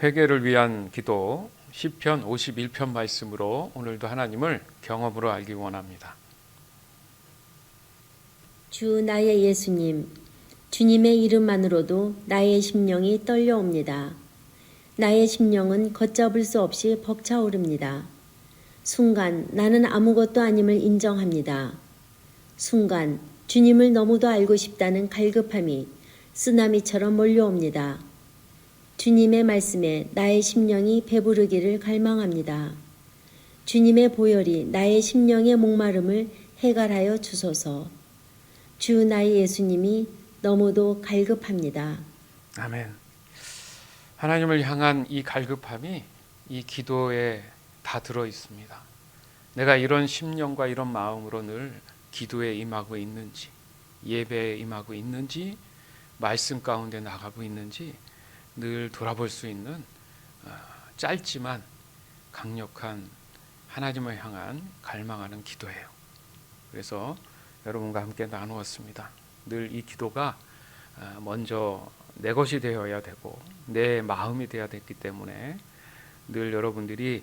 회개를 위한 기도 시편 51편 말씀으로 오늘도 하나님을 경험으로 알기 원합니다. 주 나의 예수님, 주님의 이름만으로도 나의 심령이 떨려옵니다. 나의 심령은 걷잡을 수 없이 벅차오릅니다. 순간 나는 아무것도 아님을 인정합니다. 순간 주님을 너무도 알고 싶다는 갈급함이 쓰나미처럼 몰려옵니다. 주님의 말씀에 나의 심령이 배부르기를 갈망합니다. 주님의 보혈이 나의 심령의 목마름을 해갈하여 주소서. 주 나의 예수님이 너무도 갈급합니다. 아멘. 하나님을 향한 이 갈급함이 이 기도에 다 들어 있습니다. 내가 이런 심령과 이런 마음으로 늘 기도에 임하고 있는지, 예배에 임하고 있는지, 말씀 가운데 나가고 있는지 늘 돌아볼 수 있는 짧지만 강력한 하나님을 향한 갈망하는 기도예요. 그래서 여러분과 함께 나누었습니다. 늘 이 기도가 먼저 내 것이 되어야 되고 내 마음이 되어야 됐기 때문에 늘 여러분들이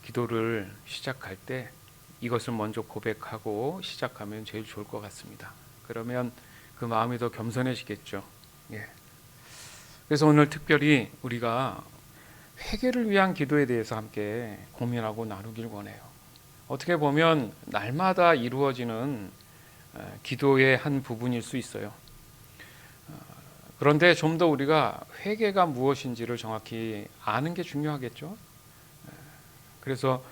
기도를 시작할 때 이것을 먼저 고백하고 시작하면 제일 좋을 것 같습니다. 그러면 그 마음이 더 겸손해지겠죠. 예. 그래서 오늘 특별히 우리가 회개를 위한 기도에 대해서 함께 고민하고 나누길 원해요. 어떻게 보면 날마다 이루어지는 기도의 한 부분일 수 있어요. 그런데 좀 더 우리가 회개가 무엇인지를 정확히 아는 게 중요하겠죠. 그래서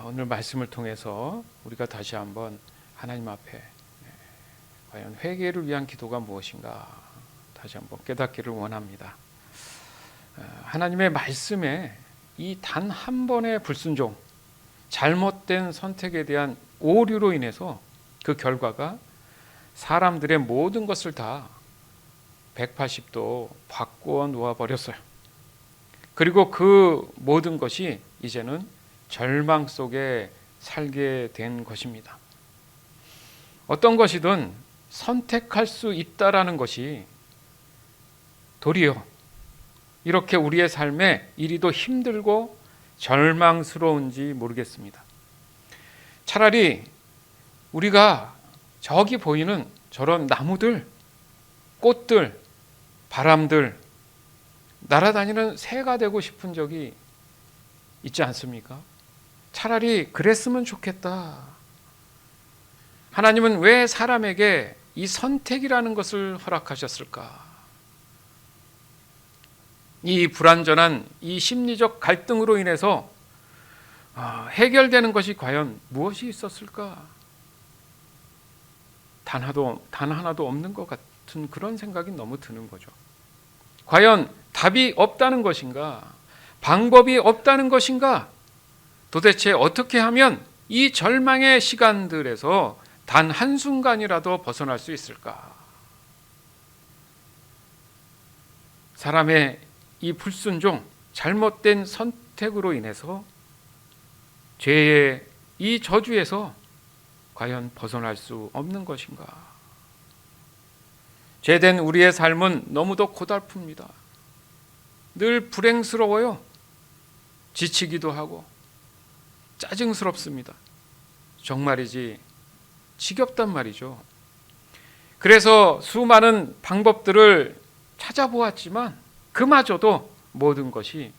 오늘 말씀을 통해서 우리가 다시 한번 하나님 앞에 과연 회개를 위한 기도가 무엇인가 다시 한번 깨닫기를 원합니다. 하나님의 말씀에 이 단 한 번의 불순종, 잘못된 선택에 대한 오류로 인해서 그 결과가 사람들의 모든 것을 다 180도 바꾸어 놓아 버렸어요. 그리고 그 모든 것이 이제는 절망 속에 살게 된 것입니다. 어떤 것이든 선택할 수 있다라는 것이 도리어 이렇게 우리의 삶에 이리도 힘들고 절망스러운지 모르겠습니다. 차라리 우리가 저기 보이는 저런 나무들, 꽃들, 바람들, 날아다니는 새가 되고 싶은 적이 있지 않습니까? 차라리 그랬으면 좋겠다. 하나님은 왜 사람에게 이 선택이라는 것을 허락하셨을까? 이 불완전한 이 심리적 갈등으로 인해서 해결되는 것이 과연 무엇이 있었을까? 단 하나도 없는 것 같은 그런 생각이 너무 드는 거죠. 과연 답이 없다는 것인가? 방법이 없다는 것인가? 도대체 어떻게 하면 이 절망의 시간들에서 단 한순간이라도 벗어날 수 있을까? 사람의 이 불순종, 잘못된 선택으로 인해서 죄의 이 저주에서 과연 벗어날 수 없는 것인가? 죄된 우리의 삶은 너무도 고달픕니다. 늘 불행스러워요. 지치기도 하고 짜증스럽습니다. 정말이지 지겹단 말이죠. 그래서 수많은 방법들을 찾아보았지만 그마저도 모든 것이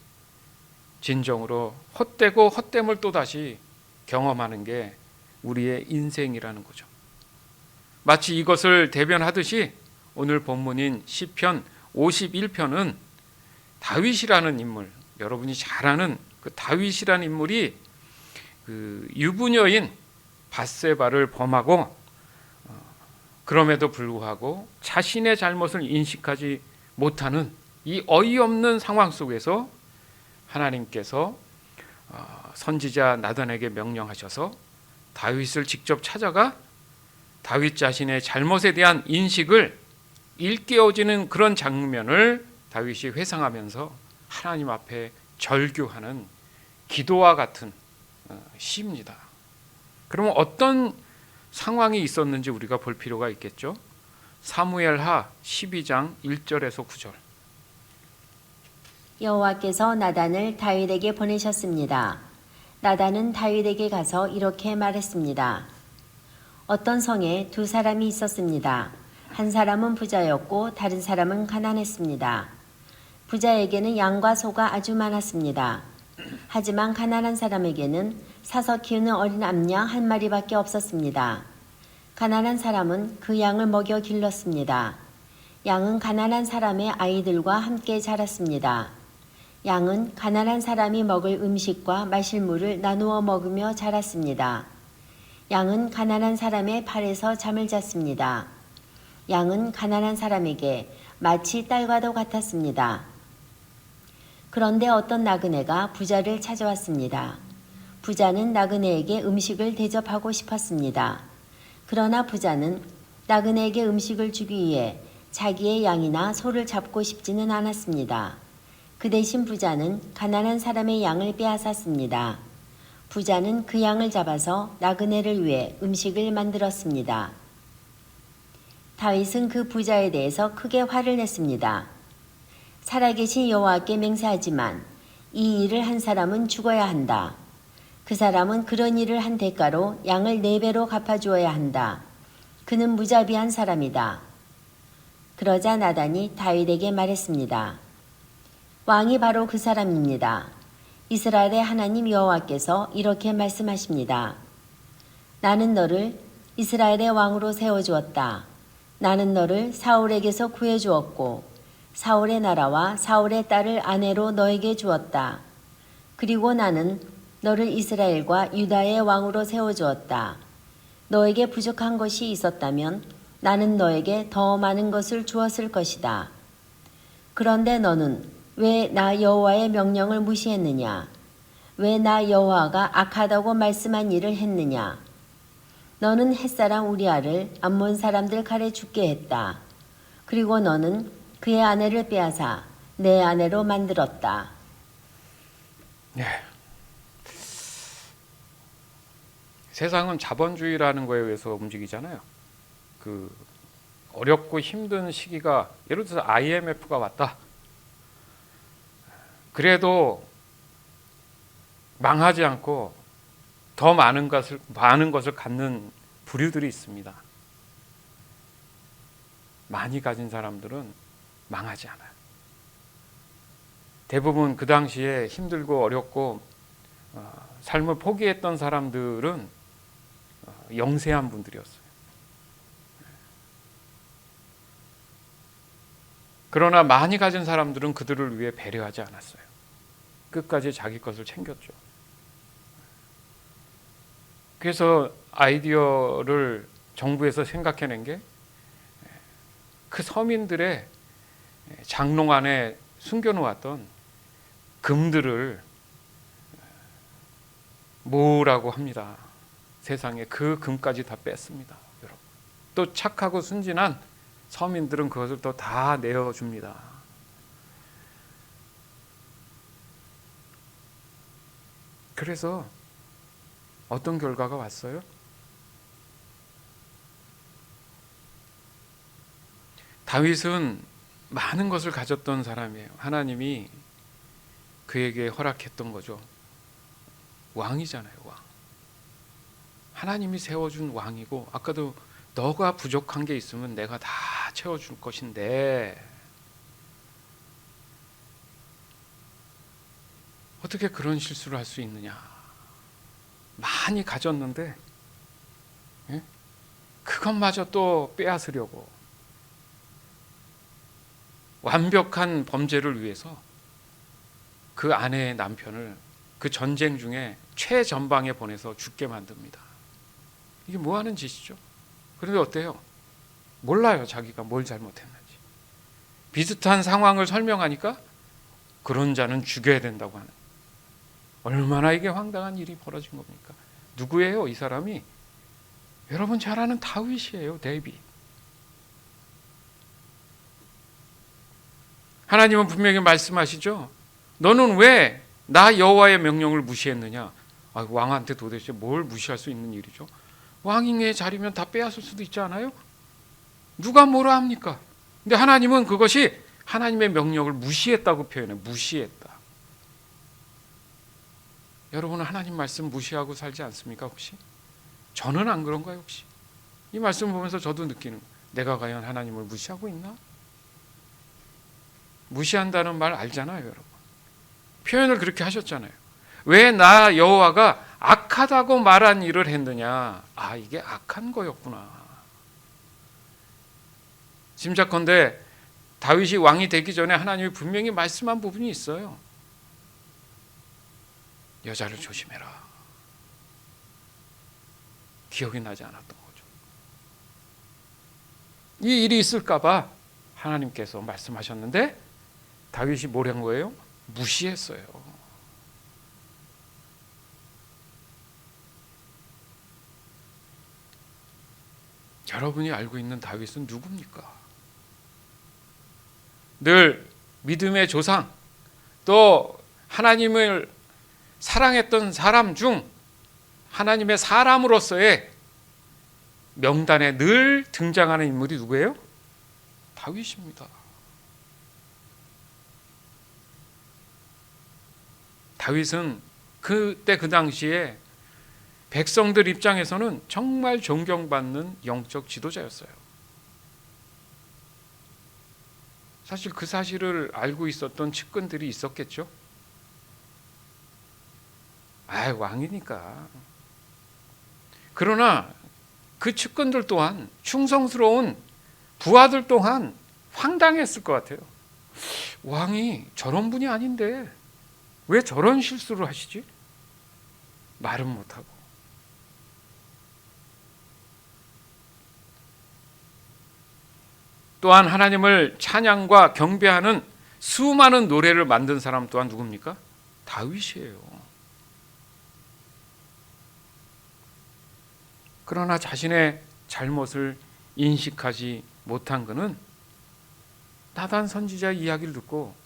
진정으로 헛되고 헛됨을 또다시 경험하는 게 우리의 인생이라는 거죠. 마치 이것을 대변하듯이 오늘 본문인 시편 51편은 다윗이라는 인물, 여러분이 잘 아는 그 다윗이라는 인물이 그 유부녀인 밧세바를 범하고 그럼에도 불구하고 자신의 잘못을 인식하지 못하는 이 어이없는 상황 속에서 하나님께서 선지자 나단에게 명령하셔서 다윗을 직접 찾아가 다윗 자신의 잘못에 대한 인식을 일깨워지는 그런 장면을 다윗이 회상하면서 하나님 앞에 절규하는 기도와 같은 시입니다. 그러면 어떤 상황이 있었는지 우리가 볼 필요가 있겠죠. 사무엘하 12장 1절에서 9절. 여호와께서 나단을 다윗에게 보내셨습니다. 나단은 다윗에게 가서 이렇게 말했습니다. 어떤 성에 두 사람이 있었습니다. 한 사람은 부자였고 다른 사람은 가난했습니다. 부자에게는 양과 소가 아주 많았습니다. 하지만 가난한 사람에게는 사서 키우는 어린 암양 한 마리밖에 없었습니다. 가난한 사람은 그 양을 먹여 길렀습니다. 양은 가난한 사람의 아이들과 함께 자랐습니다. 양은 가난한 사람이 먹을 음식과 마실 물을 나누어 먹으며 자랐습니다. 양은 가난한 사람의 팔에서 잠을 잤습니다. 양은 가난한 사람에게 마치 딸과도 같았습니다. 그런데 어떤 나그네가 부자를 찾아왔습니다. 부자는 나그네에게 음식을 대접하고 싶었습니다. 그러나 부자는 나그네에게 음식을 주기 위해 자기의 양이나 소를 잡고 싶지는 않았습니다. 그 대신 부자는 가난한 사람의 양을 빼앗았습니다. 부자는 그 양을 잡아서 나그네를 위해 음식을 만들었습니다. 다윗은 그 부자에 대해서 크게 화를 냈습니다. 살아계신 여호와께 맹세하지만 이 일을 한 사람은 죽어야 한다. 그 사람은 그런 일을 한 대가로 양을 4배로 갚아주어야 한다. 그는 무자비한 사람이다. 그러자 나단이 다윗에게 말했습니다. 왕이 바로 그 사람입니다. 이스라엘의 하나님 여호와께서 이렇게 말씀하십니다. 나는 너를 이스라엘의 왕으로 세워주었다. 나는 너를 사울에게서 구해주었고 사울의 나라와 사울의 딸을 아내로 너에게 주었다. 그리고 나는 너를 이스라엘과 유다의 왕으로 세워주었다. 너에게 부족한 것이 있었다면 나는 너에게 더 많은 것을 주었을 것이다. 그런데 너는 왜 나 여호와의 명령을 무시했느냐? 왜 나 여호와가 악하다고 말씀한 일을 했느냐? 너는 햇사람 우리아를 암몬 사람들 칼에 죽게 했다. 그리고 너는 그의 아내를 빼앗아 내 아내로 만들었다. 네. 세상은 자본주의라는 거에 의해서 움직이잖아요. 그 어렵고 힘든 시기가 예를 들어서 IMF가 왔다. 그래도 망하지 않고 더 많은 것을 갖는 부류들이 있습니다. 많이 가진 사람들은 망하지 않아요. 대부분 그 당시에 힘들고 어렵고 삶을 포기했던 사람들은 영세한 분들이었어요. 그러나 많이 가진 사람들은 그들을 위해 배려하지 않았어요. 끝까지 자기 것을 챙겼죠. 그래서 아이디어를 정부에서 생각해낸 게 그 서민들의 장롱 안에 숨겨놓았던 금들을 모으라고 합니다. 세상에 그 금까지 다 뺐습니다. 여러분. 또 착하고 순진한 서민들은 그것을 또 다 내어줍니다. 그래서 어떤 결과가 왔어요? 다윗은 많은 것을 가졌던 사람이에요. 하나님이 그에게 허락했던 거죠. 왕이잖아요, 왕. 하나님이 세워준 왕이고, 아까도 너가 부족한 게 있으면 내가 다 채워줄 것인데 어떻게 그런 실수를 할 수 있느냐. 많이 가졌는데 그것마저 또 빼앗으려고 완벽한 범죄를 위해서 그 아내의 남편을 그 전쟁 중에 최전방에 보내서 죽게 만듭니다. 이게 뭐 하는 짓이죠? 그런데 어때요? 몰라요, 자기가 뭘 잘못했는지. 비슷한 상황을 설명하니까 그런 자는 죽여야 된다고 하는. 얼마나 이게 황당한 일이 벌어진 겁니까? 누구예요, 이 사람이? 여러분 잘 아는 다윗이에요, 데이빗. 하나님은 분명히 말씀하시죠. 너는 왜 나 여호와의 명령을 무시했느냐? 왕한테 도대체 뭘 무시할 수 있는 일이죠? 왕의 자리면 다 빼앗을 수도 있지 않아요? 누가 뭐라 합니까? 근데 하나님은 그것이 하나님의 명령을 무시했다고 표현해. 무시했다. 여러분은 하나님 말씀 무시하고 살지 않습니까 혹시? 저는 안 그런가요 혹시? 이 말씀 보면서 저도 느끼는 거예요. 내가 과연 하나님을 무시하고 있나? 무시한다는 말 알잖아요 여러분. 표현을 그렇게 하셨잖아요. 왜 나 여호와가 악하다고 말한 일을 했느냐? 아, 이게 악한 거였구나. 짐작컨대 다윗이 왕이 되기 전에 하나님이 분명히 말씀한 부분이 있어요. 여자를 조심해라. 기억이 나지 않았던 거죠. 이 일이 있을까 봐 하나님께서 말씀하셨는데 다윗이 뭘 한 거예요? 무시했어요. 여러분이 알고 있는 다윗은 누굽니까? 늘 믿음의 조상, 또 하나님을 사랑했던 사람 중 하나님의 사람으로서의 명단에 늘 등장하는 인물이 누구예요? 다윗입니다. 다윗은 그때 그 당시에 백성들 입장에서는 정말 존경받는 영적 지도자였어요. 사실 그 사실을 알고 있었던 측근들이 있었겠죠. 왕이니까. 그러나 그 측근들 또한, 충성스러운 부하들 또한 황당했을 것 같아요. 왕이 저런 분이 아닌데 왜 저런 실수를 하시지? 말은 못하고. 또한 하나님을 찬양과 경배하는 수많은 노래를 만든 사람 또한 누굽니까? 다윗이에요. 그러나 자신의 잘못을 인식하지 못한 그는 나단 선지자의 이야기를 듣고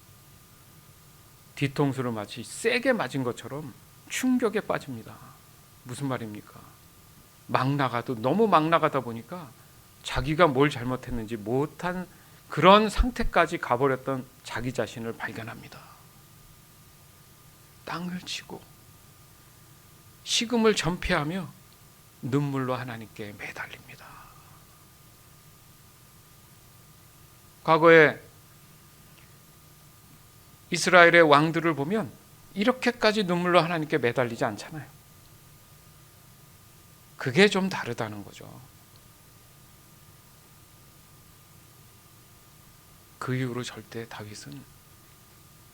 뒤통수를 마치 세게 맞은 것처럼 충격에 빠집니다. 무슨 말입니까? 너무 막 나가다 보니까 자기가 뭘 잘못했는지 못한 그런 상태까지 가버렸던 자기 자신을 발견합니다. 땅을 치고 식음을 전폐하며 눈물로 하나님께 매달립니다. 과거에 이스라엘의 왕들을 보면 이렇게까지 눈물로 하나님께 매달리지 않잖아요. 그게 좀 다르다는 거죠. 그 이후로 절대 다윗은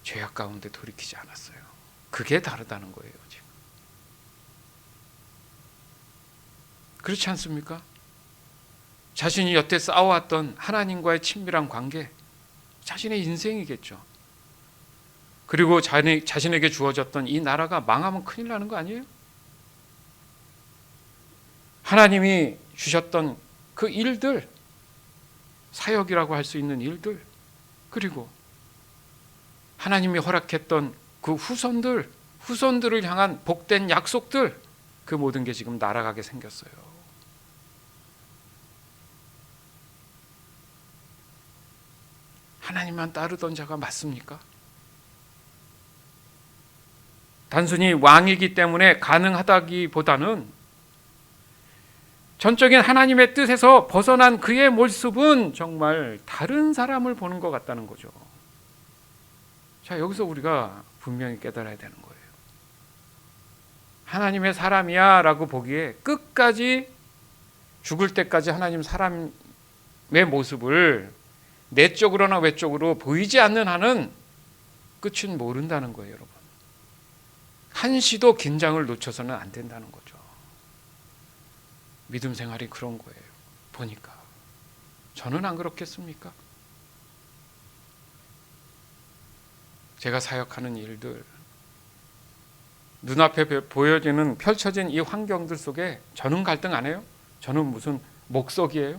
죄악 가운데 돌이키지 않았어요. 그게 다르다는 거예요, 지금. 그렇지 않습니까? 자신이 여태 쌓아왔던 하나님과의 친밀한 관계, 자신의 인생이겠죠. 그리고 자신에게 주어졌던 이 나라가 망하면 큰일 나는 거 아니에요? 하나님이 주셨던 그 일들, 사역이라고 할 수 있는 일들, 그리고 하나님이 허락했던 그 후손들을 향한 복된 약속들, 그 모든 게 지금 날아가게 생겼어요. 하나님만 따르던 자가 맞습니까? 단순히 왕이기 때문에 가능하다기보다는 전적인 하나님의 뜻에서 벗어난 그의 모습은 정말 다른 사람을 보는 것 같다는 거죠. 자, 여기서 우리가 분명히 깨달아야 되는 거예요. 하나님의 사람이야 라고 보기에 끝까지 죽을 때까지 하나님 사람의 모습을 내적으로나 외적으로 보이지 않는 한은 끝은 모른다는 거예요, 여러분. 한시도 긴장을 놓쳐서는 안 된다는 거죠. 믿음 생활이 그런 거예요. 보니까 저는 안 그렇겠습니까? 제가 사역하는 일들, 눈앞에 보여지는 펼쳐진 이 환경들 속에 저는 갈등 안 해요? 저는 무슨 목석이에요?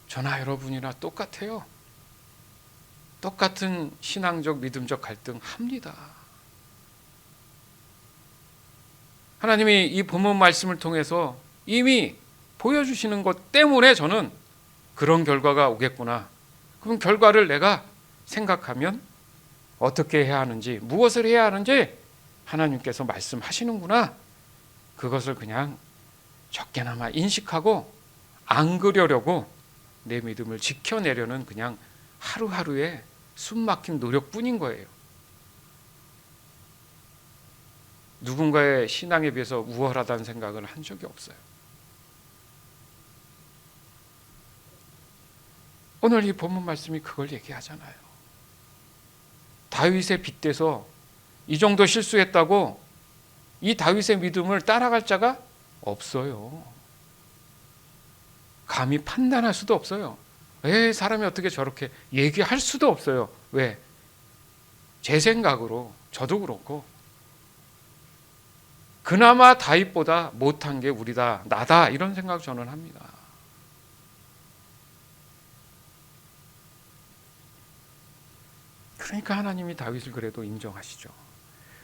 저나 여러분이나 똑같아요. 똑같은 신앙적 믿음적 갈등 합니다. 하나님이 이 본문 말씀을 통해서 이미 보여주시는 것 때문에 저는 그런 결과가 오겠구나. 그럼 결과를 내가 생각하면 어떻게 해야 하는지, 무엇을 해야 하는지 하나님께서 말씀하시는구나. 그것을 그냥 적게나마 인식하고 안 그러려고 내 믿음을 지켜내려는 그냥 하루하루의 숨막힌 노력뿐인 거예요. 누군가의 신앙에 비해서 우월하다는 생각을 한 적이 없어요. 오늘 이 본문 말씀이 그걸 얘기하잖아요. 다윗에 빗대서 이 정도 실수했다고 이 다윗의 믿음을 따라갈 자가 없어요. 감히 판단할 수도 없어요. 왜 사람이 어떻게 저렇게 얘기할 수도 없어요. 왜? 제 생각으로 저도 그렇고 그나마 다윗보다 못한 게 우리다, 나다, 이런 생각 저는 합니다. 그러니까 하나님이 다윗을 그래도 인정하시죠.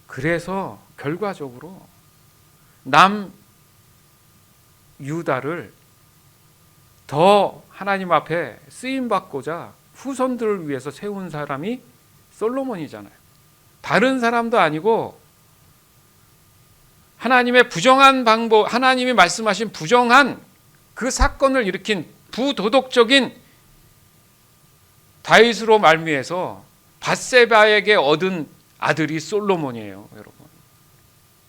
그래서 결과적으로 남유다를 더 하나님 앞에 쓰임받고자 후손들을 위해서 세운 사람이 솔로몬이잖아요. 다른 사람도 아니고 하나님의 부정한 방법, 하나님이 말씀하신 부정한 그 사건을 일으킨 부도덕적인 다윗으로 말미해서 밧세바에게 얻은 아들이 솔로몬이에요, 여러분.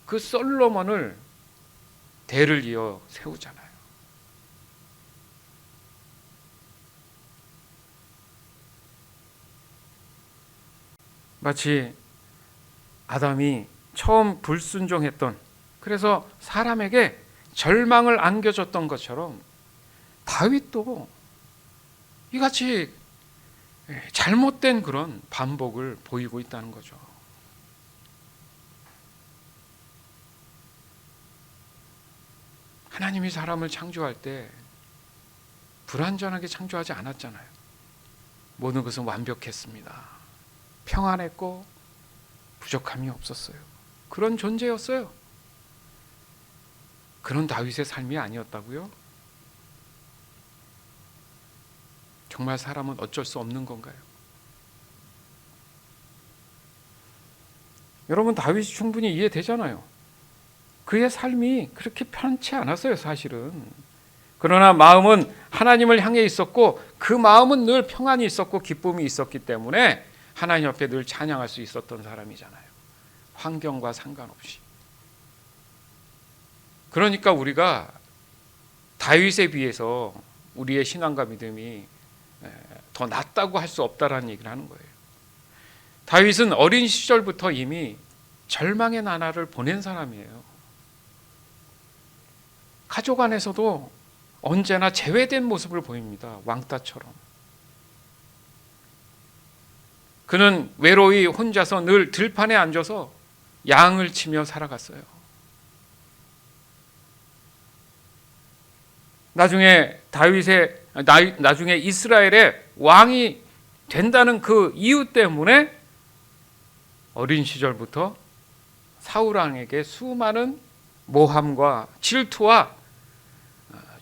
그 솔로몬을 대를 이어 세우잖아요. 마치 아담이 처음 불순종했던, 그래서 사람에게 절망을 안겨줬던 것처럼 다윗도 이같이 잘못된 그런 반복을 보이고 있다는 거죠. 하나님이 사람을 창조할 때 불완전하게 창조하지 않았잖아요. 모든 것은 완벽했습니다. 평안했고 부족함이 없었어요. 그런 존재였어요. 그런 다윗의 삶이 아니었다고요? 정말 사람은 어쩔 수 없는 건가요? 여러분, 다윗이 충분히 이해되잖아요. 그의 삶이 그렇게 편치 않았어요, 사실은. 그러나 마음은 하나님을 향해 있었고 그 마음은 늘 평안이 있었고 기쁨이 있었기 때문에 하나님 앞에 늘 찬양할 수 있었던 사람이잖아요. 환경과 상관없이. 그러니까 우리가 다윗에 비해서 우리의 신앙과 믿음이 더 낫다고 할 수 없다라는 얘기를 하는 거예요. 다윗은 어린 시절부터 이미 절망의 나날을 보낸 사람이에요. 가족 안에서도 언제나 제외된 모습을 보입니다. 왕따처럼. 그는 외로이 혼자서 늘 들판에 앉아서 양을 치며 살아갔어요. 나중에 이스라엘의 왕이 된다는 그 이유 때문에 어린 시절부터 사울 왕에게 수많은 모함과 질투와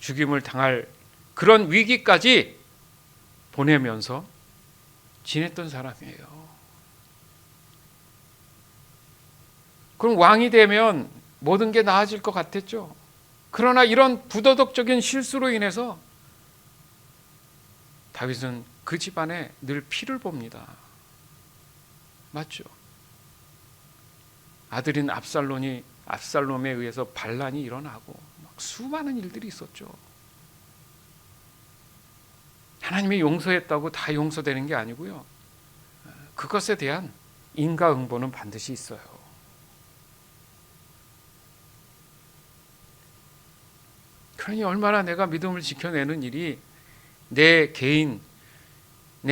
죽임을 당할 그런 위기까지 보내면서 지냈던 사람이에요. 그럼 왕이 되면 모든 게 나아질 것 같았죠. 그러나 이런 부도덕적인 실수로 인해서 다윗은 그 집안에 늘 피를 봅니다. 맞죠? 아들인 압살롬에 의해서 반란이 일어나고 막 수많은 일들이 있었죠. 하나님이 용서했다고 다 용서되는 게 아니고요. 그것에 대한 인과응보는 반드시 있어요. 그러니 얼마나 내가 믿음을 지켜내는 일이 내 개인에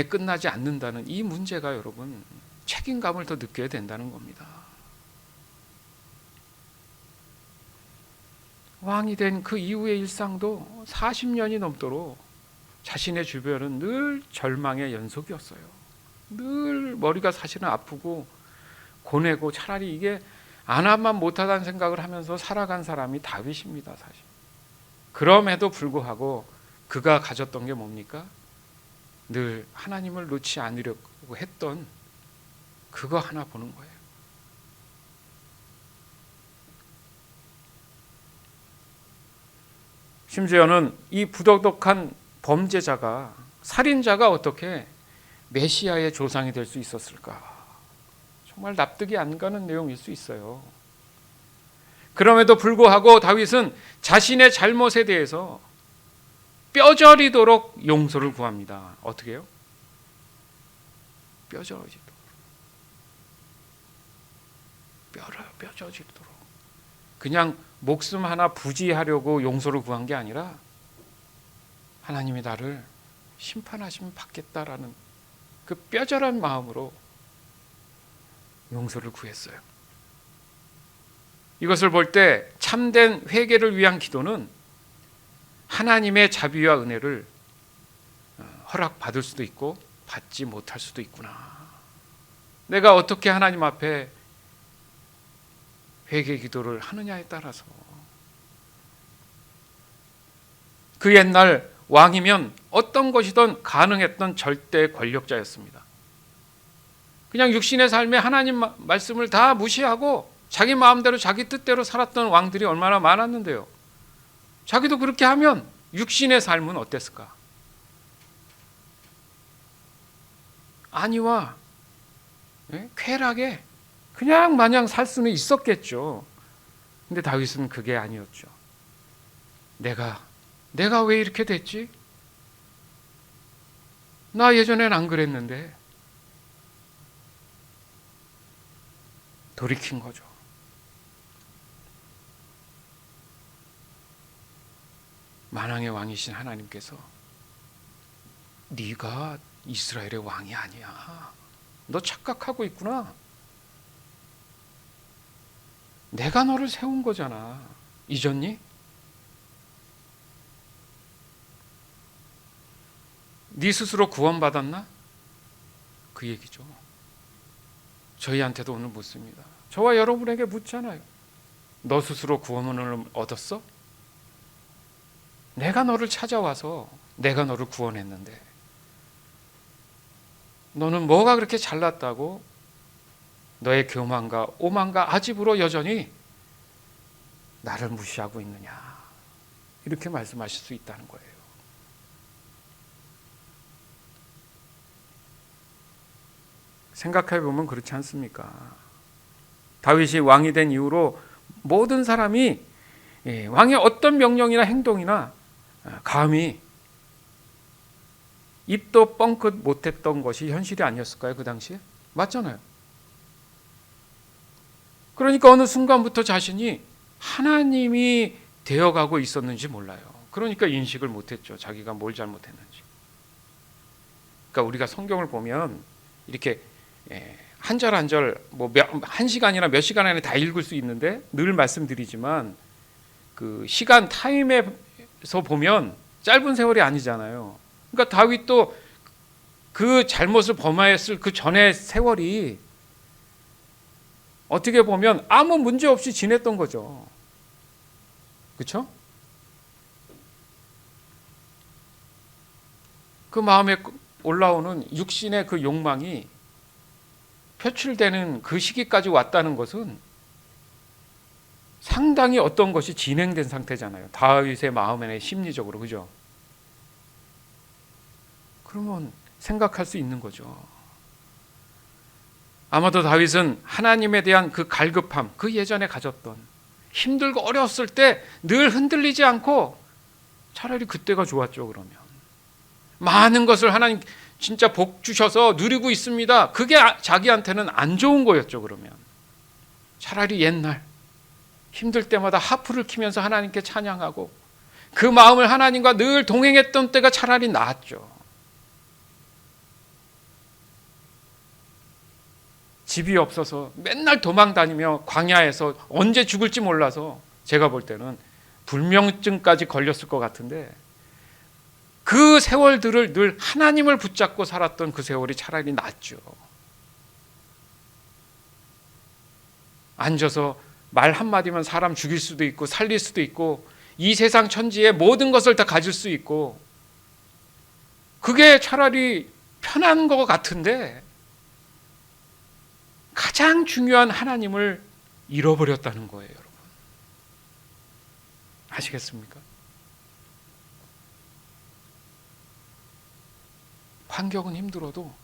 끝나지 않는다는 이 문제가 여러분 책임감을 더 느껴야 된다는 겁니다. 왕이 된 그 이후의 일상도 40년이 넘도록 자신의 주변은 늘 절망의 연속이었어요. 늘 머리가 사실은 아프고 고뇌고 차라리 이게 안 하면 못하다는 생각을 하면서 살아간 사람이 다윗입니다, 사실. 그럼에도 불구하고 그가 가졌던 게 뭡니까? 늘 하나님을 놓지 않으려고 했던 그거 하나 보는 거예요. 심지어는 이 부도덕한 범죄자가, 살인자가 어떻게 메시아의 조상이 될 수 있었을까? 정말 납득이 안 가는 내용일 수 있어요. 그럼에도 불구하고 다윗은 자신의 잘못에 대해서 뼈저리도록 용서를 구합니다. 어떻게 해요? 뼈저리도록. 뼈저리도록. 그냥 목숨 하나 부지하려고 용서를 구한 게 아니라 하나님이 나를 심판하시면 받겠다라는 그 뼈저린 마음으로 용서를 구했어요. 이것을 볼 때 참된 회개를 위한 기도는 하나님의 자비와 은혜를 허락받을 수도 있고 받지 못할 수도 있구나. 내가 어떻게 하나님 앞에 회개 기도를 하느냐에 따라서. 그 옛날 왕이면 어떤 것이든 가능했던 절대 권력자였습니다. 그냥 육신의 삶에 하나님 말씀을 다 무시하고 자기 마음대로 자기 뜻대로 살았던 왕들이 얼마나 많았는데요. 자기도 그렇게 하면 육신의 삶은 어땠을까? 안위와 쾌락에 그냥 마냥 살 수는 있었겠죠. 근데 다윗은 그게 아니었죠. 내가 왜 이렇게 됐지? 나 예전엔 안 그랬는데. 돌이킨 거죠. 만왕의 왕이신 하나님께서 네가 이스라엘의 왕이 아니야. 너 착각하고 있구나. 내가 너를 세운 거잖아. 잊었니? 네 스스로 구원받았나? 그 얘기죠. 저희한테도 오늘 묻습니다. 저와 여러분에게 묻잖아요. 너 스스로 구원을 얻었어? 내가 너를 찾아와서 내가 너를 구원했는데 너는 뭐가 그렇게 잘났다고 너의 교만과 오만과 아집으로 여전히 나를 무시하고 있느냐, 이렇게 말씀하실 수 있다는 거예요. 생각해 보면 그렇지 않습니까? 다윗이 왕이 된 이후로 모든 사람이 왕의 어떤 명령이나 행동이나 감히 입도 뻥끗 못했던 것이 현실이 아니었을까요? 그 당시에? 맞잖아요. 그러니까 어느 순간부터 자신이 하나님이 되어가고 있었는지 몰라요. 그러니까 인식을 못했죠. 자기가 뭘 잘못했는지. 그러니까 우리가 성경을 보면 이렇게 한 절 한 절 한 시간이나 몇 시간 안에 다 읽을 수 있는데, 늘 말씀드리지만 그 시간 타임에서 보면 짧은 세월이 아니잖아요. 그러니까 다윗도 그 잘못을 범하였을 그 전의 세월이 어떻게 보면 아무 문제 없이 지냈던 거죠. 그렇죠? 그 마음에 올라오는 육신의 그 욕망이 표출되는 그 시기까지 왔다는 것은 상당히 어떤 것이 진행된 상태잖아요. 다윗의 마음에 심리적으로. 그죠? 그러면 생각할 수 있는 거죠. 아마도 다윗은 하나님에 대한 그 갈급함, 그 예전에 가졌던, 힘들고 어려웠을 때 늘 흔들리지 않고 차라리 그때가 좋았죠. 그러면 많은 것을 하나님 진짜 복 주셔서 누리고 있습니다. 그게 자기한테는 안 좋은 거였죠. 그러면 차라리 옛날 힘들 때마다 하프를 키면서 하나님께 찬양하고 그 마음을 하나님과 늘 동행했던 때가 차라리 나았죠. 집이 없어서 맨날 도망 다니며 광야에서 언제 죽을지 몰라서 제가 볼 때는 불면증까지 걸렸을 것 같은데, 그 세월들을 늘 하나님을 붙잡고 살았던 그 세월이 차라리 낫죠. 앉아서 말 한마디면 사람 죽일 수도 있고 살릴 수도 있고 이 세상 천지의 모든 것을 다 가질 수 있고 그게 차라리 편한 것 같은데 가장 중요한 하나님을 잃어버렸다는 거예요, 여러분. 아시겠습니까? 환경은 힘들어도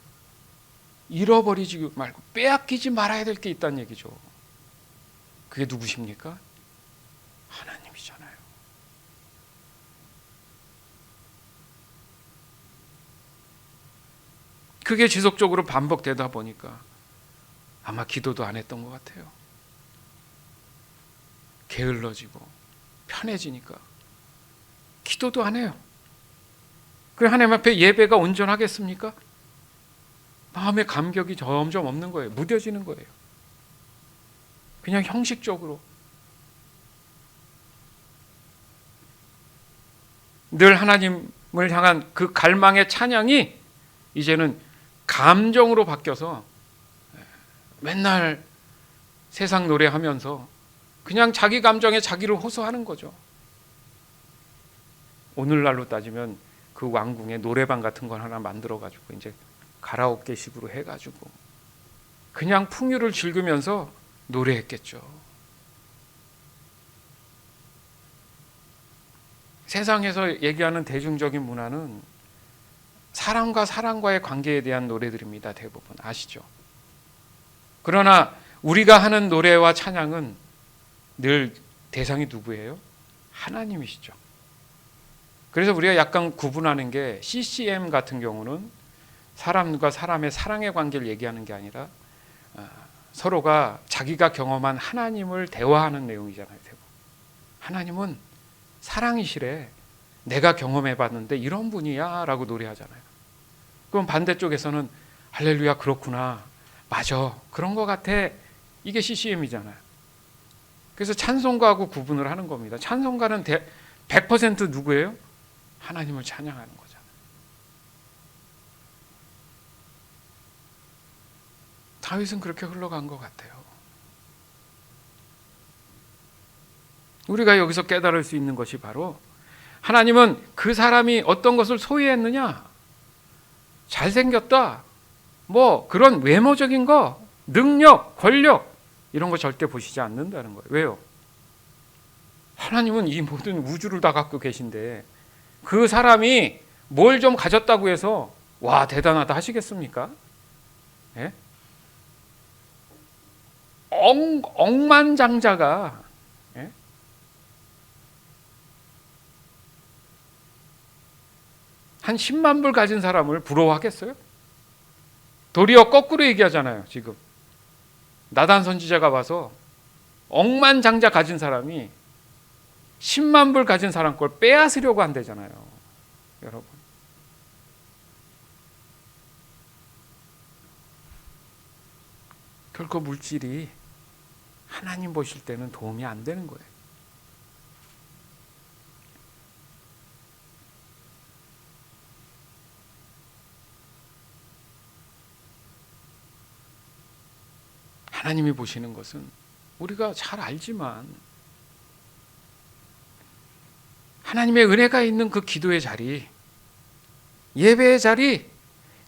잃어버리지 말고 빼앗기지 말아야 될 게 있다는 얘기죠. 그게 누구십니까? 하나님이잖아요. 그게 지속적으로 반복되다 보니까 아마 기도도 안 했던 것 같아요. 게을러지고 편해지니까 기도도 안 해요. 그 하나님 앞에 예배가 온전하겠습니까? 마음의 감격이 점점 없는 거예요. 무뎌지는 거예요. 그냥 형식적으로 늘 하나님을 향한 그 갈망의 찬양이 이제는 감정으로 바뀌어서 맨날 세상 노래하면서 그냥 자기 감정에 자기를 호소하는 거죠. 오늘날로 따지면 그 왕궁에 노래방 같은 걸 하나 만들어가지고 이제 가라오케식으로 해가지고 그냥 풍요를 즐기면서 노래했겠죠. 세상에서 얘기하는 대중적인 문화는 사람과 사람과의 관계에 대한 노래들입니다. 대부분 아시죠? 그러나 우리가 하는 노래와 찬양은 늘 대상이 누구예요? 하나님이시죠. 그래서 우리가 약간 구분하는 게 CCM 같은 경우는 사람과 사람의 사랑의 관계를 얘기하는 게 아니라 서로가 자기가 경험한 하나님을 대화하는 내용이잖아요. 대부분. 하나님은 사랑이시래. 내가 경험해봤는데 이런 분이야 라고 노래하잖아요. 그럼 반대쪽에서는 할렐루야 그렇구나. 맞아. 그런 것 같아. 이게 CCM이잖아요. 그래서 찬송가하고 구분을 하는 겁니다. 찬송가는 100% 누구예요? 하나님을 찬양하는 거잖아요. 다윗은 그렇게 흘러간 것 같아요. 우리가 여기서 깨달을 수 있는 것이 바로 하나님은 그 사람이 어떤 것을 소유했느냐, 잘생겼다, 뭐 그런 외모적인 거, 능력, 권력 이런 거 절대 보시지 않는다는 거예요. 왜요? 하나님은 이 모든 우주를 다 갖고 계신데 그 사람이 뭘 좀 가졌다고 해서 와 대단하다 하시겠습니까? 예? 억만장자가 예? 한 10만 불 가진 사람을 부러워하겠어요? 도리어 거꾸로 얘기하잖아요. 지금 나단 선지자가 와서 억만장자 가진 사람이 10만 불 가진 사람 걸 빼앗으려고 한대잖아요. 여러분. 결코 물질이 하나님 보실 때는 도움이 안 되는 거예요. 하나님이 보시는 것은 우리가 잘 알지만 하나님의 은혜가 있는 그 기도의 자리, 예배의 자리,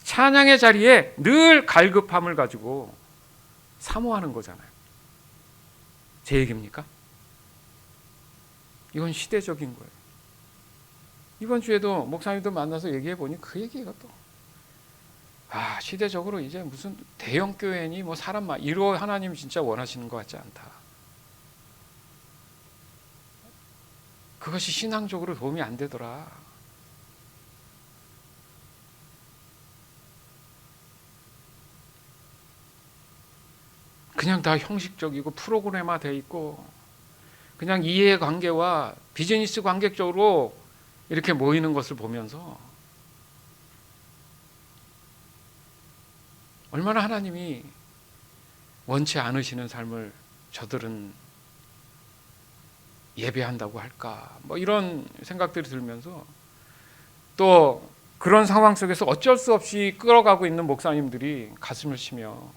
찬양의 자리에 늘 갈급함을 가지고 사모하는 거잖아요. 제 얘기입니까? 이건 시대적인 거예요. 이번 주에도 목사님들 만나서 얘기해 보니 그 얘기가 또 시대적으로 이제 무슨 대형 교회니 뭐 사람 이로 하나님 진짜 원하시는 것 같지 않다. 그것이 신앙적으로 도움이 안 되더라. 그냥 다 형식적이고 프로그램화 돼 있고 그냥 이해관계와 비즈니스 관계적으로 이렇게 모이는 것을 보면서 얼마나 하나님이 원치 않으시는 삶을 저들은 예배한다고 할까, 뭐 이런 생각들이 들면서 또 그런 상황 속에서 어쩔 수 없이 끌어가고 있는 목사님들이 가슴을 치며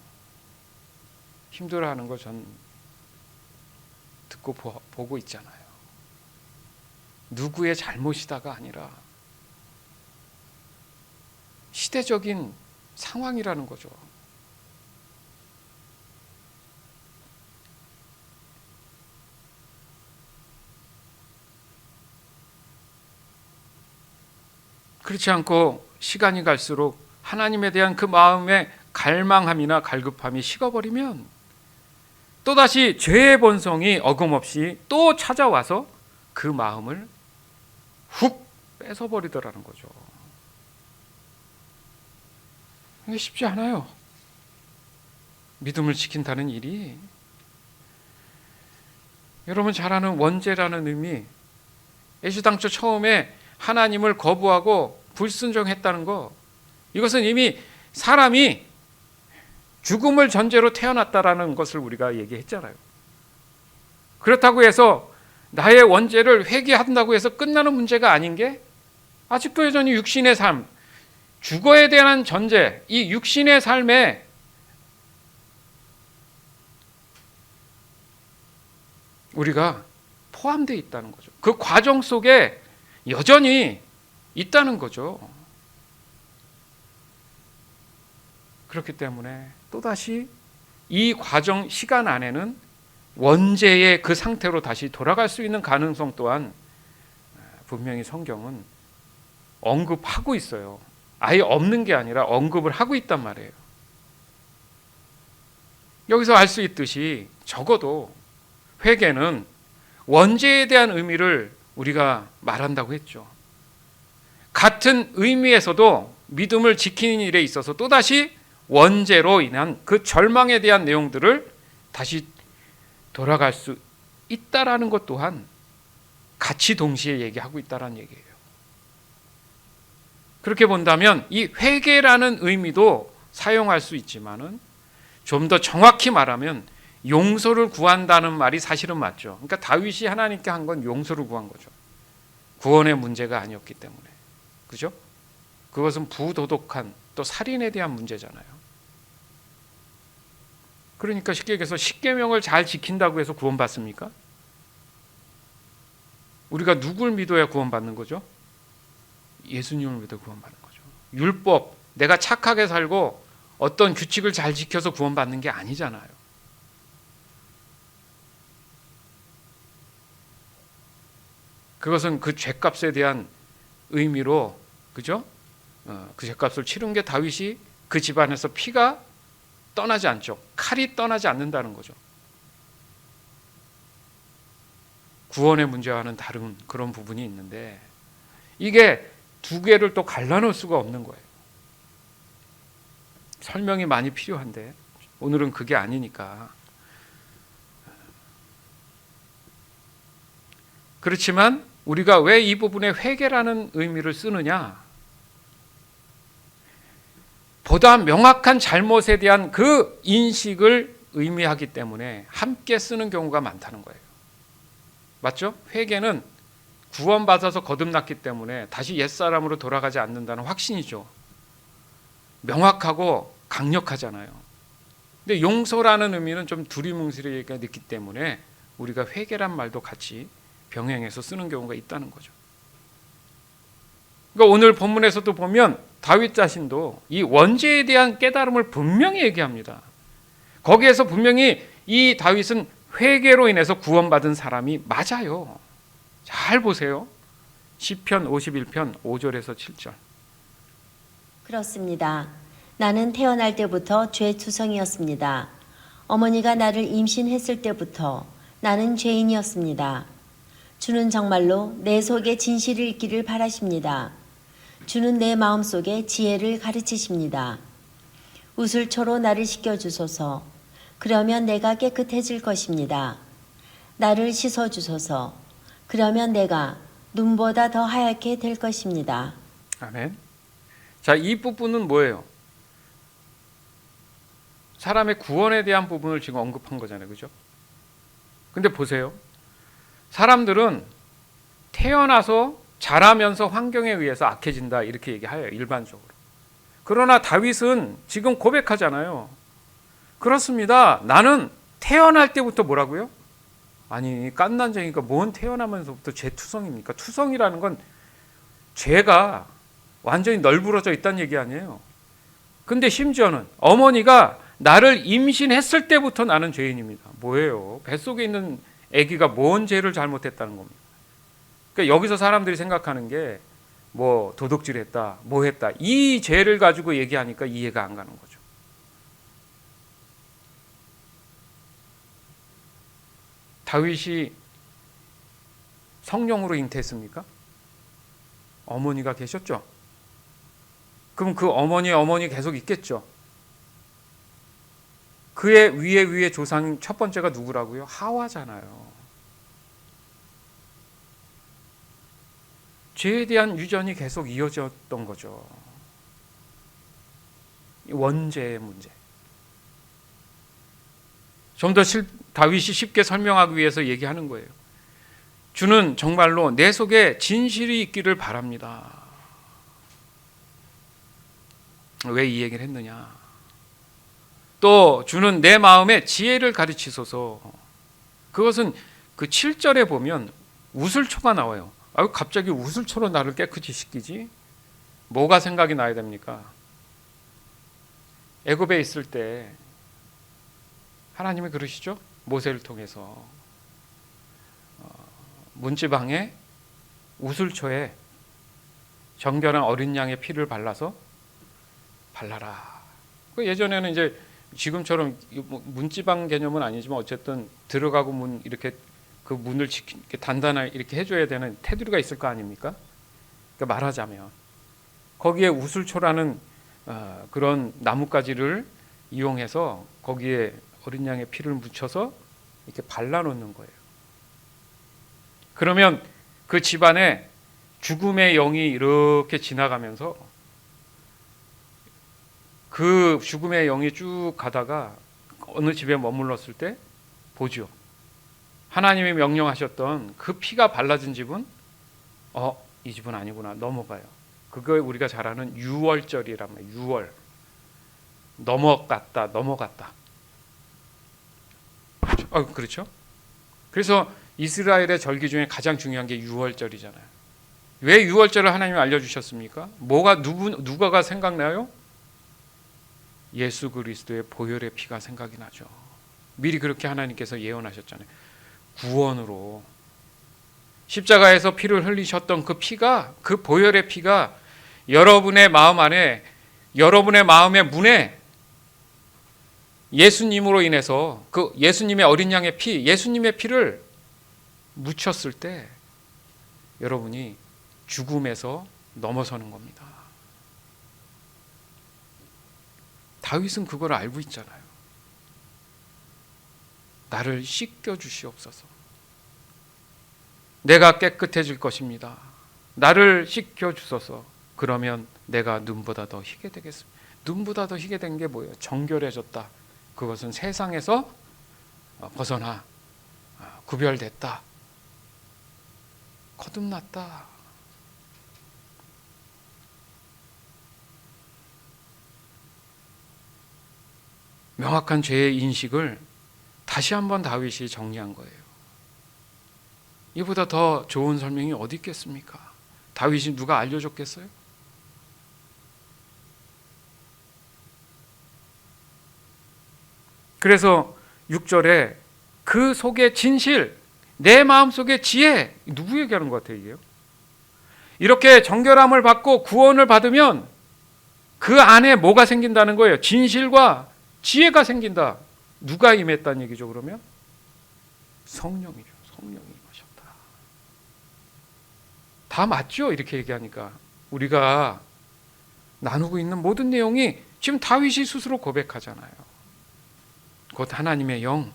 힘들어하는 거 전 듣고 보고 있잖아요. 누구의 잘못이다가 아니라 시대적인 상황이라는 거죠. 그렇지 않고 시간이 갈수록 하나님에 대한 그 마음의 갈망함이나 갈급함이 식어버리면 또다시 죄의 본성이 어김없이 또 찾아와서 그 마음을 훅 뺏어버리더라는 거죠. 이게 쉽지 않아요. 믿음을 지킨다는 일이. 여러분 잘 아는 원죄라는 의미, 애시당초 처음에 하나님을 거부하고 불순종했다는 거, 이것은 이미 사람이 죽음을 전제로 태어났다라는 것을 우리가 얘기했잖아요. 그렇다고 해서 나의 원죄를 회개한다고 해서 끝나는 문제가 아닌 게 아직도 여전히 육신의 삶, 죽어에 대한 전제, 이 육신의 삶에 우리가 포함되어 있다는 거죠. 그 과정 속에 여전히 있다는 거죠. 그렇기 때문에 또다시 이 과정 시간 안에는 원죄의 그 상태로 다시 돌아갈 수 있는 가능성 또한 분명히 성경은 언급하고 있어요. 아예 없는 게 아니라 언급을 하고 있단 말이에요. 여기서 알 수 있듯이 적어도 회개는 원죄에 대한 의미를 우리가 말한다고 했죠. 같은 의미에서도 믿음을 지키는 일에 있어서 또다시 원죄로 인한 그 절망에 대한 내용들을 다시 돌아갈 수 있다라는 것 또한 같이 동시에 얘기하고 있다라는 얘기예요. 그렇게 본다면 이 회개라는 의미도 사용할 수 있지만은 좀 더 정확히 말하면 용서를 구한다는 말이 사실은 맞죠. 그러니까 다윗이 하나님께 한 건 용서를 구한 거죠. 구원의 문제가 아니었기 때문에. 그죠? 그것은 부도덕한 또 살인에 대한 문제잖아요. 그러니까 쉽게 얘기해서 십계명을 잘 지킨다고 해서 구원받습니까? 우리가 누굴 믿어야 구원받는 거죠? 예수님을 믿어 구원받는 거죠. 율법, 내가 착하게 살고 어떤 규칙을 잘 지켜서 구원받는 게 아니잖아요. 그것은 그 죄값에 대한 의미로, 그죠? 그 죄값을 치른 게 다윗이 그 집안에서 피가 떠나지 않죠. 칼이 떠나지 않는다는 거죠. 구원의 문제와는 다른 그런 부분이 있는데 이게 두 개를 또 갈라놓을 수가 없는 거예요. 설명이 많이 필요한데 오늘은 그게 아니니까. 그렇지만 우리가 왜 이 부분에 회개라는 의미를 쓰느냐? 보다 명확한 잘못에 대한 그 인식을 의미하기 때문에 함께 쓰는 경우가 많다는 거예요. 맞죠? 회개는 구원받아서 거듭났기 때문에 다시 옛사람으로 돌아가지 않는다는 확신이죠. 명확하고 강력하잖아요. 근데 용서라는 의미는 좀 두리뭉실하게 느끼기 때문에 우리가 회개란 말도 같이 병행해서 쓰는 경우가 있다는 거죠. 그러니까 오늘 본문에서도 보면 다윗 자신도 이 원죄에 대한 깨달음을 분명히 얘기합니다. 거기에서 분명히 이 다윗은 회개로 인해서 구원받은 사람이 맞아요. 잘 보세요. 시편 51편 5절에서 7절. 그렇습니다. 나는 태어날 때부터 죄투성이었습니다. 어머니가 나를 임신했을 때부터 나는 죄인이었습니다. 주는 정말로 내 속에 진실을 읽기를 바라십니다. 주는 내 마음속에 지혜를 가르치십니다. 우슬초로 나를 씻겨주소서. 그러면 내가 깨끗해질 것입니다. 나를 씻어주소서. 그러면 내가 눈보다 더 하얗게 될 것입니다. 아멘. 자, 이 부분은 뭐예요? 사람의 구원에 대한 부분을 지금 언급한 거잖아요. 그죠? 근데 보세요. 사람들은 태어나서 자라면서 환경에 의해서 악해진다 이렇게 얘기해요. 일반적으로. 그러나 다윗은 지금 고백하잖아요. 그렇습니다. 나는 태어날 때부터 뭐라고요? 아니 깐난쟁이가 뭔 태어나면서부터 죄투성입니까? 투성이라는 건 죄가 완전히 널브러져 있다는 얘기 아니에요. 근데 심지어는 어머니가 나를 임신했을 때부터 나는 죄인입니다. 뭐예요? 뱃속에 있는 아기가 뭔 죄를 잘못했다는 겁니다. 그러니까 여기서 사람들이 생각하는 게 뭐 도둑질했다, 뭐 했다, 이 죄를 가지고 얘기하니까 이해가 안 가는 거죠. 다윗이 성령으로 잉태했습니까? 어머니가 계셨죠. 그럼 그 어머니 계속 있겠죠. 그의 위에 조상 첫 번째가 누구라고요? 하와잖아요. 죄에 대한 유전이 계속 이어졌던 거죠. 원죄의 문제. 좀 더 다윗이 쉽게 설명하기 위해서 얘기하는 거예요. 주는 정말로 내 속에 진실이 있기를 바랍니다. 왜 이 얘기를 했느냐? 또 주는 내 마음에 지혜를 가르치소서. 그것은 그 7절에 보면 우슬초가 나와요. 갑자기 우슬초로 나를 깨끗이 씻기지? 뭐가 생각이 나야 됩니까? 애굽에 있을 때 하나님이 그러시죠? 모세를 통해서 문지방에 우슬초에 정결한 어린 양의 피를 발라서 발라라. 예전에는 이제 지금처럼 문지방 개념은 아니지만 어쨌든 들어가고 문 이렇게 그 문을 이렇게 단단하게 이렇게 해줘야 되는 테두리가 있을 거 아닙니까? 그러니까 말하자면 거기에 우슬초라는 그런 나뭇가지를 이용해서 거기에 어린 양의 피를 묻혀서 이렇게 발라놓는 거예요. 그러면 그 집안에 죽음의 영이 이렇게 지나가면서 그 죽음의 영이 쭉 가다가 어느 집에 머물렀을 때 보죠. 하나님이 명령하셨던 그 피가 발라진 집은 이 집은 아니구나 넘어가요. 그거 우리가 잘 아는 유월절이란 말이에요. 유월. 넘어갔다. 그렇죠? 그래서 이스라엘의 절기 중에 가장 중요한 게 유월절이잖아요. 왜 유월절을 하나님이 알려주셨습니까? 누가가 생각나요? 예수 그리스도의 보혈의 피가 생각이 나죠. 미리 그렇게 하나님께서 예언하셨잖아요. 구원으로 십자가에서 피를 흘리셨던 그 피가, 그 보혈의 피가 여러분의 마음 안에, 여러분의 마음의 문에 예수님으로 인해서 그 예수님의 어린 양의 피, 예수님의 피를 묻혔을 때 여러분이 죽음에서 넘어서는 겁니다. 다윗은 그걸 알고 있잖아요. 나를 씻겨 주시옵소서. 내가 깨끗해질 것입니다. 나를 씻겨 주소서. 그러면 내가 눈보다 더 희게 되겠습니다. 눈보다 더 희게 된 게 뭐예요? 정결해졌다. 그것은 세상에서 벗어나 구별됐다. 거듭났다. 명확한 죄의 인식을 다시 한번 다윗이 정리한 거예요. 이보다 더 좋은 설명이 어디 있겠습니까? 다윗이 누가 알려줬겠어요? 그래서 6절에 그 속의 진실, 내 마음속의 지혜, 누구 얘기하는 것 같아요, 이게요? 이렇게 정결함을 받고 구원을 받으면 그 안에 뭐가 생긴다는 거예요? 진실과 지혜가 생긴다. 누가 임했다는 얘기죠, 그러면? 성령이죠. 성령이 임하셨다. 다 맞죠? 이렇게 얘기하니까. 우리가 나누고 있는 모든 내용이 지금 다윗이 스스로 고백하잖아요. 곧 하나님의 영,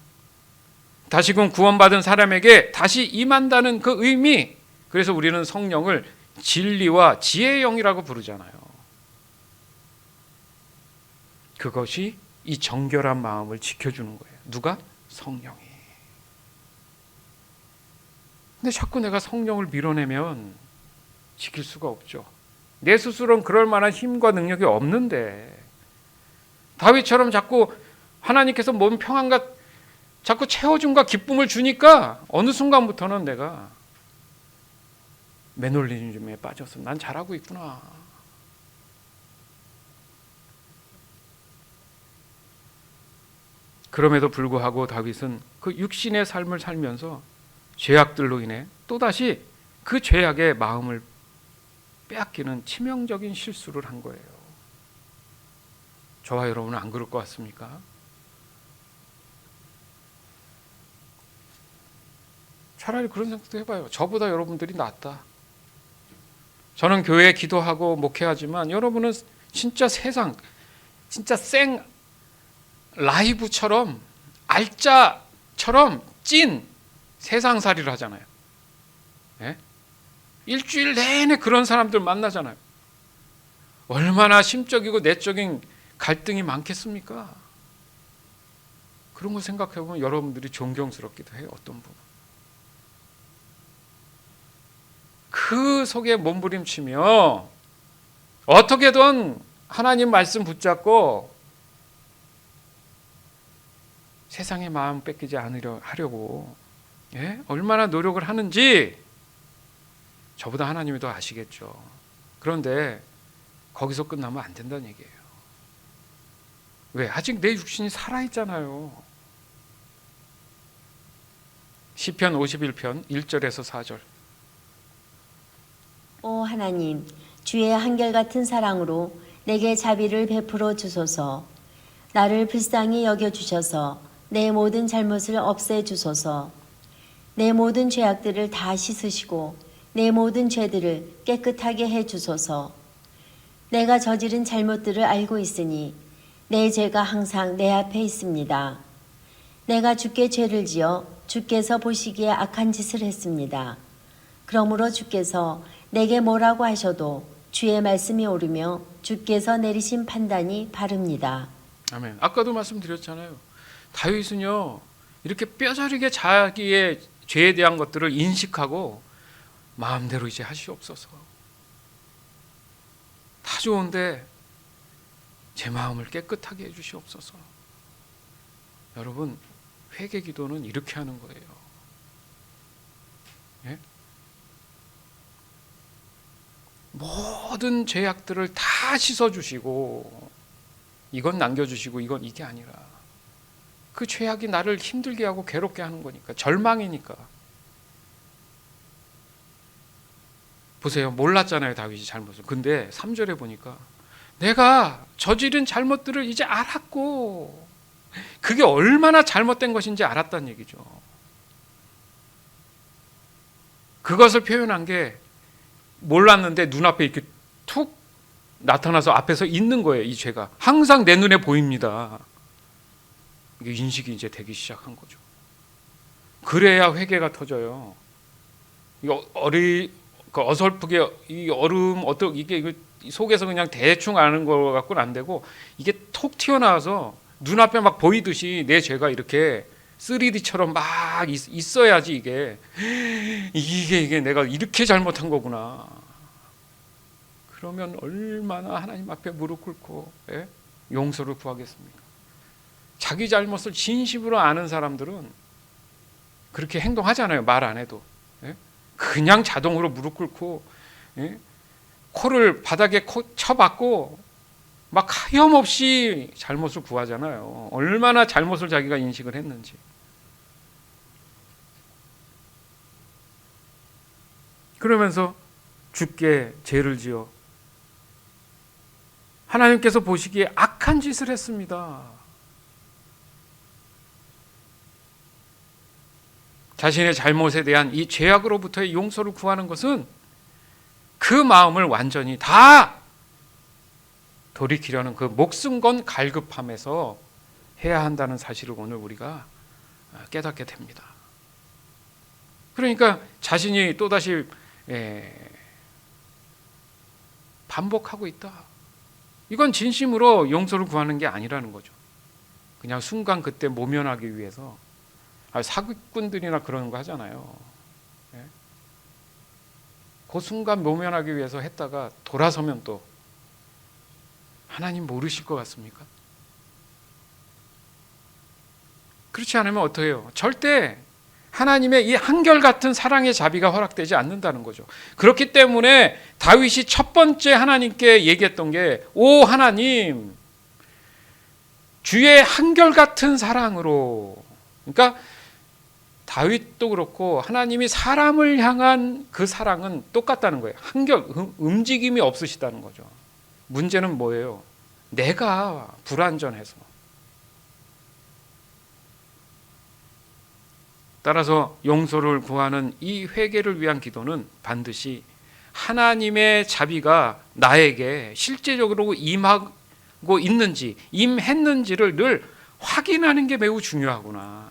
다시금 구원받은 사람에게 다시 임한다는 그 의미. 그래서 우리는 성령을 진리와 지혜의 영이라고 부르잖아요. 그것이 이 정결한 마음을 지켜주는 거예요. 누가? 성령이. 근데 자꾸 내가 성령을 밀어내면 지킬 수가 없죠. 내 스스로는 그럴 만한 힘과 능력이 없는데 다윗처럼 자꾸 하나님께서 몸 평안과 자꾸 채워줌과 기쁨을 주니까 어느 순간부터는 내가 매놀리즘에 빠져서 난 잘하고 있구나. 그럼에도 불구하고 다윗은 그 육신의 삶을 살면서 죄악들로 인해 또다시 그 죄악의 마음을 빼앗기는 치명적인 실수를 한 거예요. 저와 여러분은 안 그럴 것 같습니까? 차라리 그런 생각도 해봐요. 저보다 여러분들이 낫다. 저는 교회에 기도하고 목회하지만 여러분은 진짜 세상, 진짜 생 라이브처럼 알짜처럼 찐 세상살이를 하잖아요. 예? 일주일 내내 그런 사람들 만나잖아요. 얼마나 심적이고 내적인 갈등이 많겠습니까? 그런 거 생각해보면 여러분들이 존경스럽기도 해요. 어떤 부분. 그 속에 몸부림치며 어떻게든 하나님 말씀 붙잡고 세상의 마음 뺏기지 하려고 얼마나 노력을 하는지 저보다 하나님이 더 아시겠죠. 그런데 거기서 끝나면 안 된다는 얘기예요. 왜? 아직 내 육신이 살아있잖아요. 시편 51편 1절에서 4절. 오 하나님, 주의 한결같은 사랑으로 내게 자비를 베풀어 주소서. 나를 불쌍히 여겨 주셔서 내 모든 잘못을 없애 주소서. 내 모든 죄악들을 다 씻으시고 내 모든 죄들을 깨끗하게 해 주소서. 내가 저지른 잘못들을 알고 있으니 내 죄가 항상 내 앞에 있습니다. 내가 주께 죄를 지어 주께서 보시기에 악한 짓을 했습니다. 그러므로 주께서 내게 뭐라고 하셔도 주의 말씀이 옳으며 주께서 내리신 판단이 바릅니다. 아멘. 아까도 말씀드렸잖아요. 다윗은요 이렇게 뼈저리게 자기의 죄에 대한 것들을 인식하고 마음대로 이제 하시옵소서. 다 좋은데 제 마음을 깨끗하게 해주시옵소서. 여러분, 회개 기도는 이렇게 하는 거예요. 예? 모든 죄악들을 다 씻어주시고 이건 남겨주시고 이게 아니라 그 죄악이 나를 힘들게 하고 괴롭게 하는 거니까, 절망이니까. 보세요. 몰랐잖아요, 다윗이 잘못을. 근데 3절에 보니까 내가 저지른 잘못들을 이제 알았고 그게 얼마나 잘못된 것인지 알았다는 얘기죠. 그것을 표현한 게 몰랐는데 눈앞에 이렇게 툭 나타나서 앞에서 있는 거예요. 이 죄가 항상 내 눈에 보입니다. 이게 인식이 이제 되기 시작한 거죠. 그래야 회개가 터져요. 이거 어설프게 이 얼음 이게 속에서 그냥 대충 아는 거 갖고는 안 되고 이게 톡 튀어나와서 눈앞에 막 보이듯이 내 죄가 이렇게 3D처럼 막 있어야지 이게 내가 이렇게 잘못한 거구나. 그러면 얼마나 하나님 앞에 무릎 꿇고 용서를 구하겠습니까? 자기 잘못을 진심으로 아는 사람들은 그렇게 행동하잖아요. 말 안 해도. 그냥 자동으로 무릎 꿇고 코를 바닥에 쳐박고 막 하염없이 잘못을 구하잖아요. 얼마나 잘못을 자기가 인식을 했는지. 그러면서 주께 죄를 지어 하나님께서 보시기에 악한 짓을 했습니다. 자신의 잘못에 대한 이 죄악으로부터의 용서를 구하는 것은 그 마음을 완전히 다 돌이키려는 그 목숨 건 갈급함에서 해야 한다는 사실을 오늘 우리가 깨닫게 됩니다. 그러니까 자신이 또다시 반복하고 있다. 이건 진심으로 용서를 구하는 게 아니라는 거죠. 그냥 순간 그때 모면하기 위해서 사기꾼들이나 그런 거 하잖아요. 그 순간 모면하기 위해서 했다가 돌아서면 또 하나님 모르실 것 같습니까? 그렇지 않으면 어떻게 해요? 절대 하나님의 이 한결같은 사랑의 자비가 허락되지 않는다는 거죠. 그렇기 때문에 다윗이 첫 번째 하나님께 얘기했던 게 오 하나님, 주의 한결같은 사랑으로. 그러니까 다윗도 그렇고 하나님이 사람을 향한 그 사랑은 똑같다는 거예요. 한결 움직임이 없으시다는 거죠. 문제는 뭐예요? 내가 불완전해서. 따라서 용서를 구하는 이 회개를 위한 기도는 반드시 하나님의 자비가 나에게 실제적으로 임하고 있는지, 임했는지를 늘 확인하는 게 매우 중요하구나.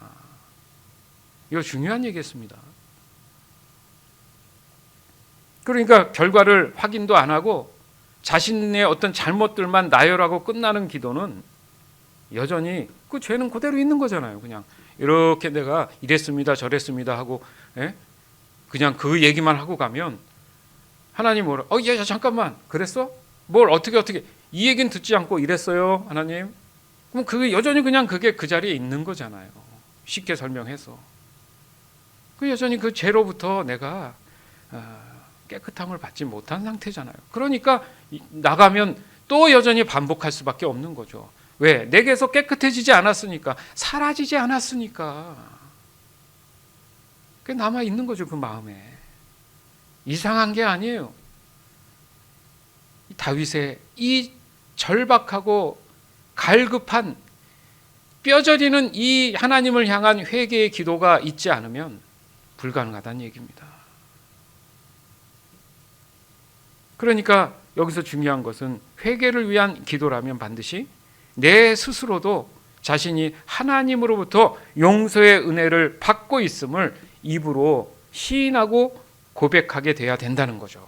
이거 중요한 얘기였습니다. 그러니까 결과를 확인도 안 하고 자신의 어떤 잘못들만 나열하고 끝나는 기도는 여전히 그 죄는 그대로 있는 거잖아요. 그냥 이렇게 내가 이랬습니다 저랬습니다 하고 그냥 그 얘기만 하고 가면 하나님 뭐라 야 잠깐만 그랬어? 뭘 어떻게 이 얘기는 듣지 않고 이랬어요 하나님? 그럼 그게 여전히 그냥 그게 그 자리에 있는 거잖아요. 쉽게 설명해서 그 여전히 그 죄로부터 내가 깨끗함을 받지 못한 상태잖아요. 그러니까 나가면 또 여전히 반복할 수밖에 없는 거죠. 왜? 내게서 깨끗해지지 않았으니까, 사라지지 않았으니까. 그게 남아 있는 거죠, 그 마음에. 이상한 게 아니에요. 다윗의 이 절박하고 갈급한 뼈저리는 이 하나님을 향한 회개의 기도가 있지 않으면 불가능하다는 얘기입니다. 그러니까 여기서 중요한 것은 회개를 위한 기도라면 반드시 내 스스로도 자신이 하나님으로부터 용서의 은혜를 받고 있음을 입으로 시인하고 고백하게 돼야 된다는 거죠.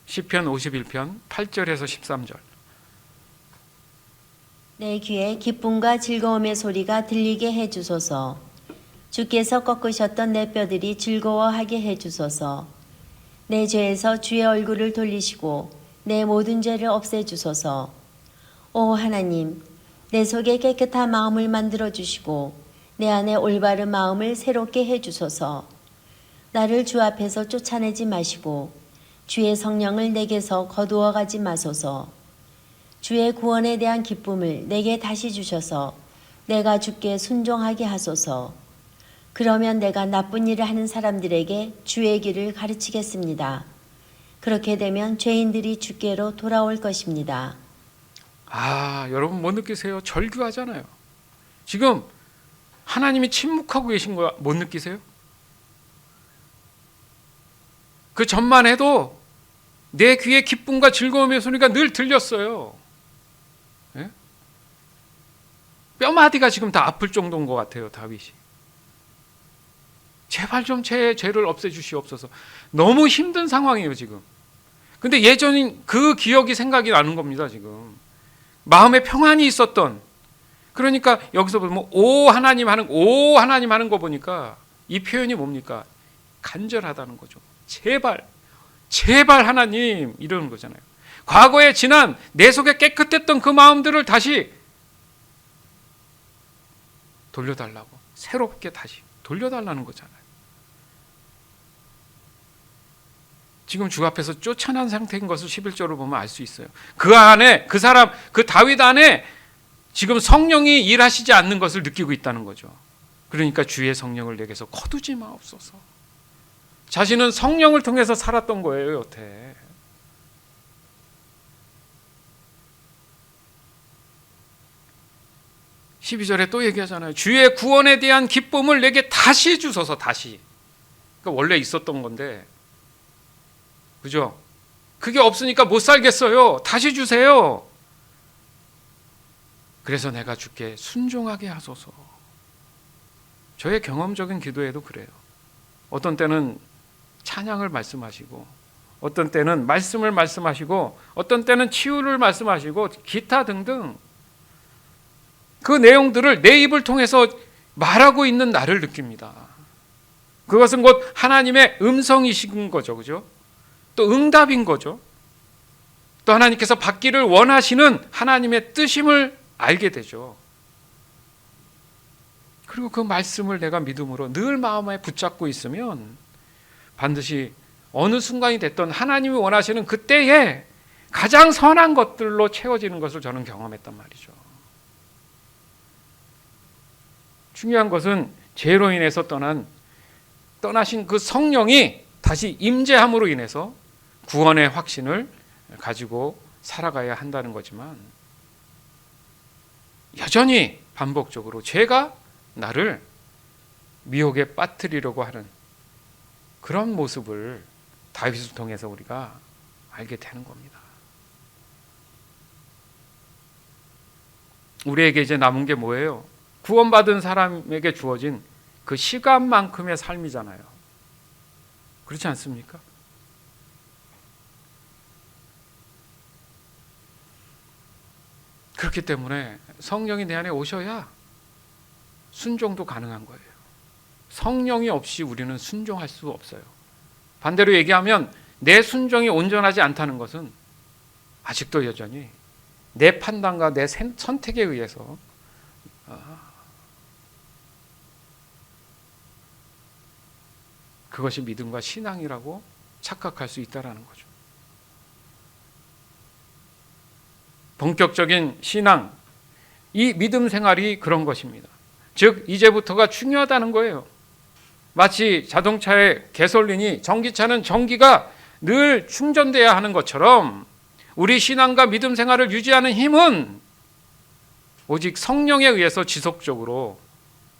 시편 51편 8절에서 13절. 내 귀에 기쁨과 즐거움의 소리가 들리게 해주소서. 주께서 꺾으셨던 내 뼈들이 즐거워하게 해주소서. 내 죄에서 주의 얼굴을 돌리시고 내 모든 죄를 없애주소서. 오 하나님, 내 속에 깨끗한 마음을 만들어주시고 내 안에 올바른 마음을 새롭게 해주소서. 나를 주 앞에서 쫓아내지 마시고 주의 성령을 내게서 거두어 가지 마소서. 주의 구원에 대한 기쁨을 내게 다시 주셔서 내가 주께 순종하게 하소서. 그러면 내가 나쁜 일을 하는 사람들에게 주의 길을 가르치겠습니다. 그렇게 되면 죄인들이 주께로 돌아올 것입니다. 여러분 못 느끼세요? 절규하잖아요. 지금 하나님이 침묵하고 계신 거 못 느끼세요? 그 전만 해도 내 귀에 기쁨과 즐거움의 소리가 늘 들렸어요. 예? 뼈마디가 지금 다 아플 정도인 것 같아요, 다윗이. 제발 좀 제 죄를 없애주시옵소서. 너무 힘든 상황이에요, 지금. 근데 예전인 그 기억이 생각이 나는 겁니다, 지금. 마음에 평안이 있었던. 그러니까 여기서 보면 오 하나님 하는 거 보니까 이 표현이 뭡니까? 간절하다는 거죠. 제발 하나님 이러는 거잖아요. 과거에 지난 내 속에 깨끗했던 그 마음들을 다시 돌려달라고, 새롭게 다시 돌려달라는 거잖아요. 지금 주 앞에서 쫓아난 상태인 것을 11절을 보면 알 수 있어요. 그 안에 그 사람, 그 다윗 안에 지금 성령이 일하시지 않는 것을 느끼고 있다는 거죠. 그러니까 주의 성령을 내게서 거두지 마옵소서. 자신은 성령을 통해서 살았던 거예요, 여태. (12절에) 또 얘기하잖아요. 주의 구원에 대한 기쁨을 내게 다시 주소서. 다시. 그러니까 원래 있었던 건데, 그죠? 그게 없으니까 못 살겠어요. 다시 주세요. 그래서 내가 주께 순종하게 하소서. 저의 경험적인 기도에도 그래요. 어떤 때는 찬양을 말씀하시고, 어떤 때는 말씀을 말씀하시고, 어떤 때는 치유를 말씀하시고, 기타 등등 그 내용들을 내 입을 통해서 말하고 있는 나를 느낍니다. 그것은 곧 하나님의 음성이신 거죠, 그죠? 또 응답인 거죠. 또 하나님께서 받기를 원하시는 하나님의 뜻임을 알게 되죠. 그리고 그 말씀을 내가 믿음으로 늘 마음에 붙잡고 있으면 반드시 어느 순간이 됐던 하나님이 원하시는 그때에 가장 선한 것들로 채워지는 것을 저는 경험했단 말이죠. 중요한 것은 죄로 인해서 떠나신 그 성령이 다시 임재함으로 인해서 구원의 확신을 가지고 살아가야 한다는 거지만, 여전히 반복적으로 죄가 나를 미혹에 빠뜨리려고 하는 그런 모습을 다윗을 통해서 우리가 알게 되는 겁니다. 우리에게 이제 남은 게 뭐예요? 구원받은 사람에게 주어진 그 시간만큼의 삶이잖아요. 그렇지 않습니까? 그렇기 때문에 성령이 내 안에 오셔야 순종도 가능한 거예요. 성령이 없이 우리는 순종할 수 없어요. 반대로 얘기하면 내 순종이 온전하지 않다는 것은 아직도 여전히 내 판단과 내 선택에 의해서 그것이 믿음과 신앙이라고 착각할 수 있다는 거죠. 본격적인 신앙, 이 믿음 생활이 그런 것입니다. 즉 이제부터가 중요하다는 거예요. 마치 자동차의 개솔린이, 전기차는 전기가 늘 충전돼야 하는 것처럼 우리 신앙과 믿음 생활을 유지하는 힘은 오직 성령에 의해서 지속적으로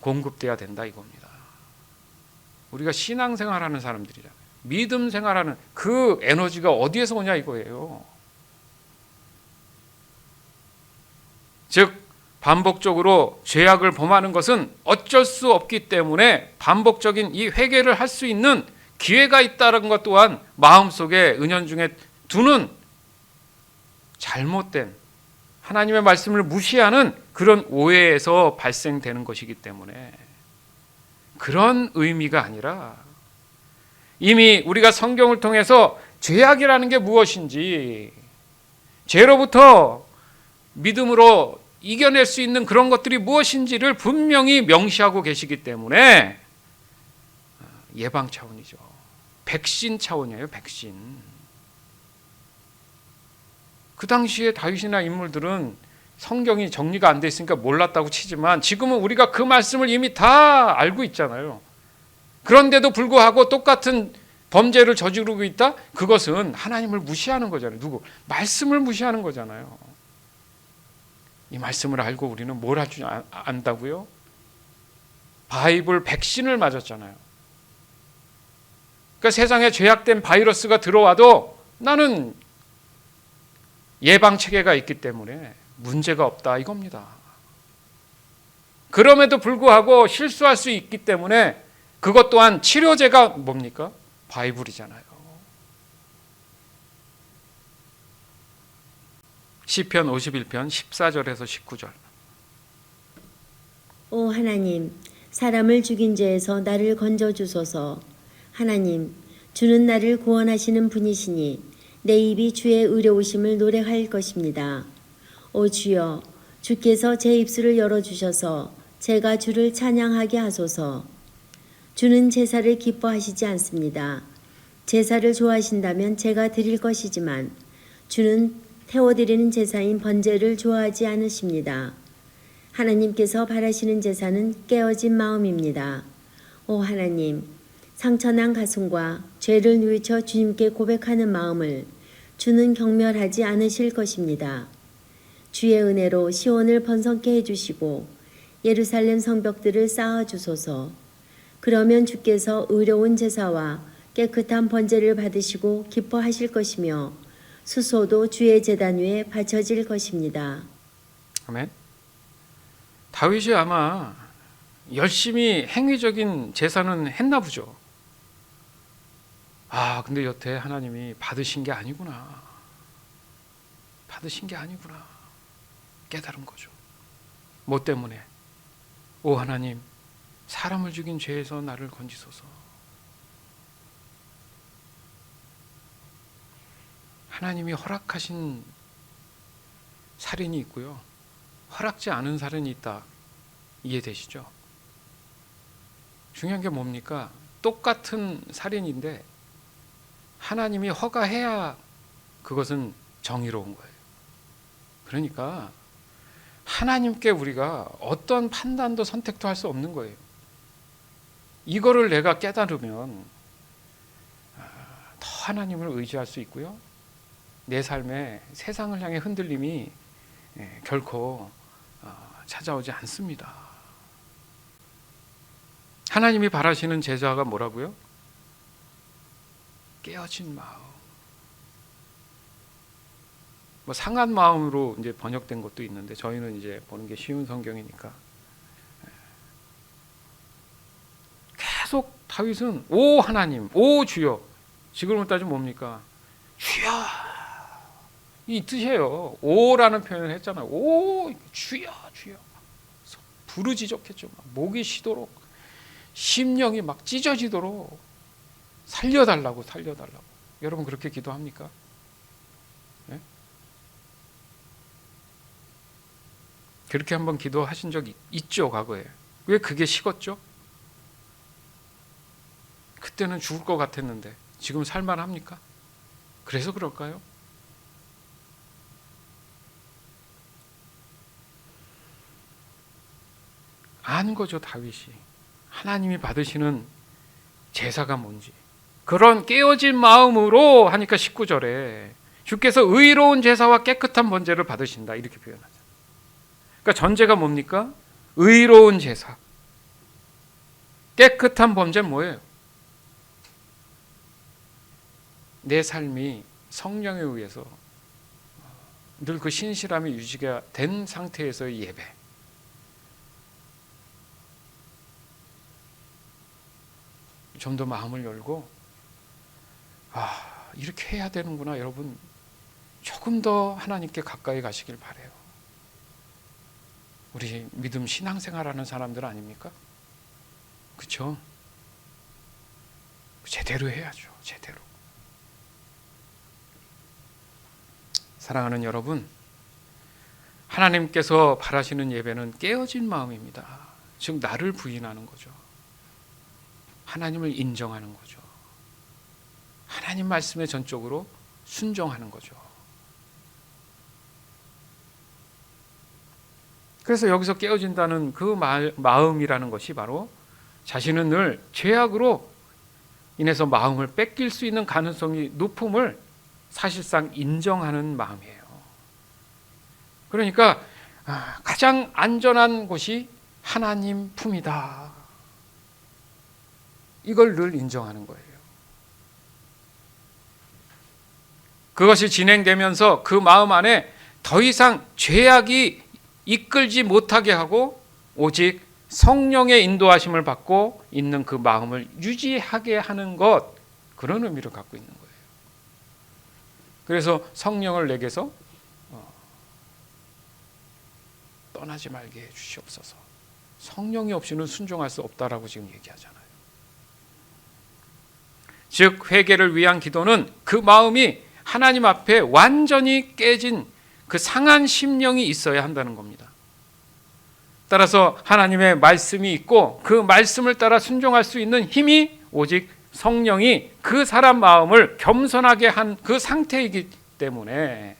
공급돼야 된다 이겁니다. 우리가 신앙생활하는 사람들이잖아요. 믿음 생활하는 그 에너지가 어디에서 오냐 이거예요. 즉 반복적으로 죄악을 범하는 것은 어쩔 수 없기 때문에 반복적인 이 회개를 할 수 있는 기회가 있다는 것 또한 마음속에 은연중에 두는 잘못된 하나님의 말씀을 무시하는 그런 오해에서 발생되는 것이기 때문에, 그런 의미가 아니라 이미 우리가 성경을 통해서 죄악이라는 게 무엇인지, 죄로부터 믿음으로 이겨낼 수 있는 그런 것들이 무엇인지를 분명히 명시하고 계시기 때문에 예방 차원이죠. 백신 차원이에요. 백신. 그 당시에 다윗이나 인물들은 성경이 정리가 안 돼 있으니까 몰랐다고 치지만 지금은 우리가 그 말씀을 이미 다 알고 있잖아요. 그런데도 불구하고 똑같은 범죄를 저지르고 있다? 그것은 하나님을 무시하는 거잖아요. 누구? 말씀을 무시하는 거잖아요. 이 말씀을 알고 우리는 뭘 할 줄 안다고요? 바이블 백신을 맞았잖아요. 그러니까 세상에 죄악된 바이러스가 들어와도 나는 예방 체계가 있기 때문에 문제가 없다 이겁니다. 그럼에도 불구하고 실수할 수 있기 때문에 그것 또한 치료제가 뭡니까? 바이블이잖아요. 시편 51편 14절에서 19절. 오 하나님, 사람을 죽인 죄에서 나를 건져 주소서. 하나님, 주는 나를 구원하시는 분이시니 내 입이 주의 의로우심을 노래할 것입니다. 오 주여, 주께서 제 입술을 열어주셔서 제가 주를 찬양하게 하소서. 주는 제사를 기뻐하시지 않습니다. 제사를 좋아하신다면 제가 드릴 것이지만 주는 태워드리는 제사인 번제를 좋아하지 않으십니다. 하나님께서 바라시는 제사는 깨어진 마음입니다. 오 하나님, 상처난 가슴과 죄를 누이쳐 주님께 고백하는 마음을 주는 경멸하지 않으실 것입니다. 주의 은혜로 시온을 번성케 해주시고 예루살렘 성벽들을 쌓아주소서. 그러면 주께서 의로운 제사와 깨끗한 번제를 받으시고 기뻐하실 것이며 수소도 주의 제단 위에 바쳐질 것입니다. 아멘. 다윗이 아마 열심히 행위적인 제사는 했나 보죠. 근데 여태 하나님이 받으신 게 아니구나. 받으신 게 아니구나. 깨달은 거죠. 뭐 때문에? 오 하나님, 사람을 죽인 죄에서 나를 건지소서. 하나님이 허락하신 살인이 있고요, 허락지 않은 살인이 있다. 이해되시죠? 중요한 게 뭡니까? 똑같은 살인인데 하나님이 허가해야 그것은 정의로운 거예요. 그러니까 하나님께 우리가 어떤 판단도 선택도 할 수 없는 거예요. 이거를 내가 깨달으면 더 하나님을 의지할 수 있고요. 내 삶에 세상을 향해 흔들림이 결코 찾아오지 않습니다. 하나님이 바라시는 제자가 뭐라고요? 깨어진 마음. 뭐 상한 마음으로 이제 번역된 것도 있는데 저희는 이제 보는 게 쉬운 성경이니까 계속 다윗은 오 하나님, 오 주여. 지금으로 따지면 뭡니까? 주여. 이 뜻이에요. 오라는 표현을 했잖아요. 오 주여 주여. 부르짖었겠죠. 목이 쉬도록 심령이 막 찢어지도록 살려달라고 살려달라고. 여러분 그렇게 기도합니까? 네? 그렇게 한번 기도하신 적 있죠, 과거에. 왜 그게 식었죠? 그때는 죽을 것 같았는데 지금 살만합니까? 그래서 그럴까요? 아는 거죠, 다윗이. 하나님이 받으시는 제사가 뭔지. 그런 깨어진 마음으로 하니까 19절에 주께서 의로운 제사와 깨끗한 번제를 받으신다 이렇게 표현하죠. 그러니까 전제가 뭡니까? 의로운 제사. 깨끗한 번제는 뭐예요? 내 삶이 성령에 의해서 늘 그 신실함이 유지가 된 상태에서의 예배. 좀 더 마음을 열고 이렇게 해야 되는구나. 여러분 조금 더 하나님께 가까이 가시길 바라요. 우리 믿음 신앙생활하는 사람들 아닙니까? 그렇죠? 제대로 해야죠. 제대로. 사랑하는 여러분, 하나님께서 바라시는 예배는 깨어진 마음입니다. 즉 나를 부인하는 거죠. 하나님을 인정하는 거죠. 하나님 말씀에 전적으로 순종하는 거죠. 그래서 여기서 깨어진다는 그 마음이라는 것이 바로 자신은 늘 죄악으로 인해서 마음을 뺏길 수 있는 가능성이 높음을 사실상 인정하는 마음이에요. 그러니까 가장 안전한 곳이 하나님 품이다. 이걸 늘 인정하는 거예요. 그것이 진행되면서 그 마음 안에 더 이상 죄악이 이끌지 못하게 하고 오직 성령의 인도하심을 받고 있는 그 마음을 유지하게 하는 것, 그런 의미를 갖고 있는 거예요. 그래서 성령을 내게서 떠나지 말게 해 주시옵소서. 성령이 없이는 순종할 수 없다라고 지금 얘기하잖아요. 즉 회개를 위한 기도는 그 마음이 하나님 앞에 완전히 깨진 그 상한 심령이 있어야 한다는 겁니다. 따라서 하나님의 말씀이 있고 그 말씀을 따라 순종할 수 있는 힘이 오직 성령이 그 사람 마음을 겸손하게 한 그 상태이기 때문에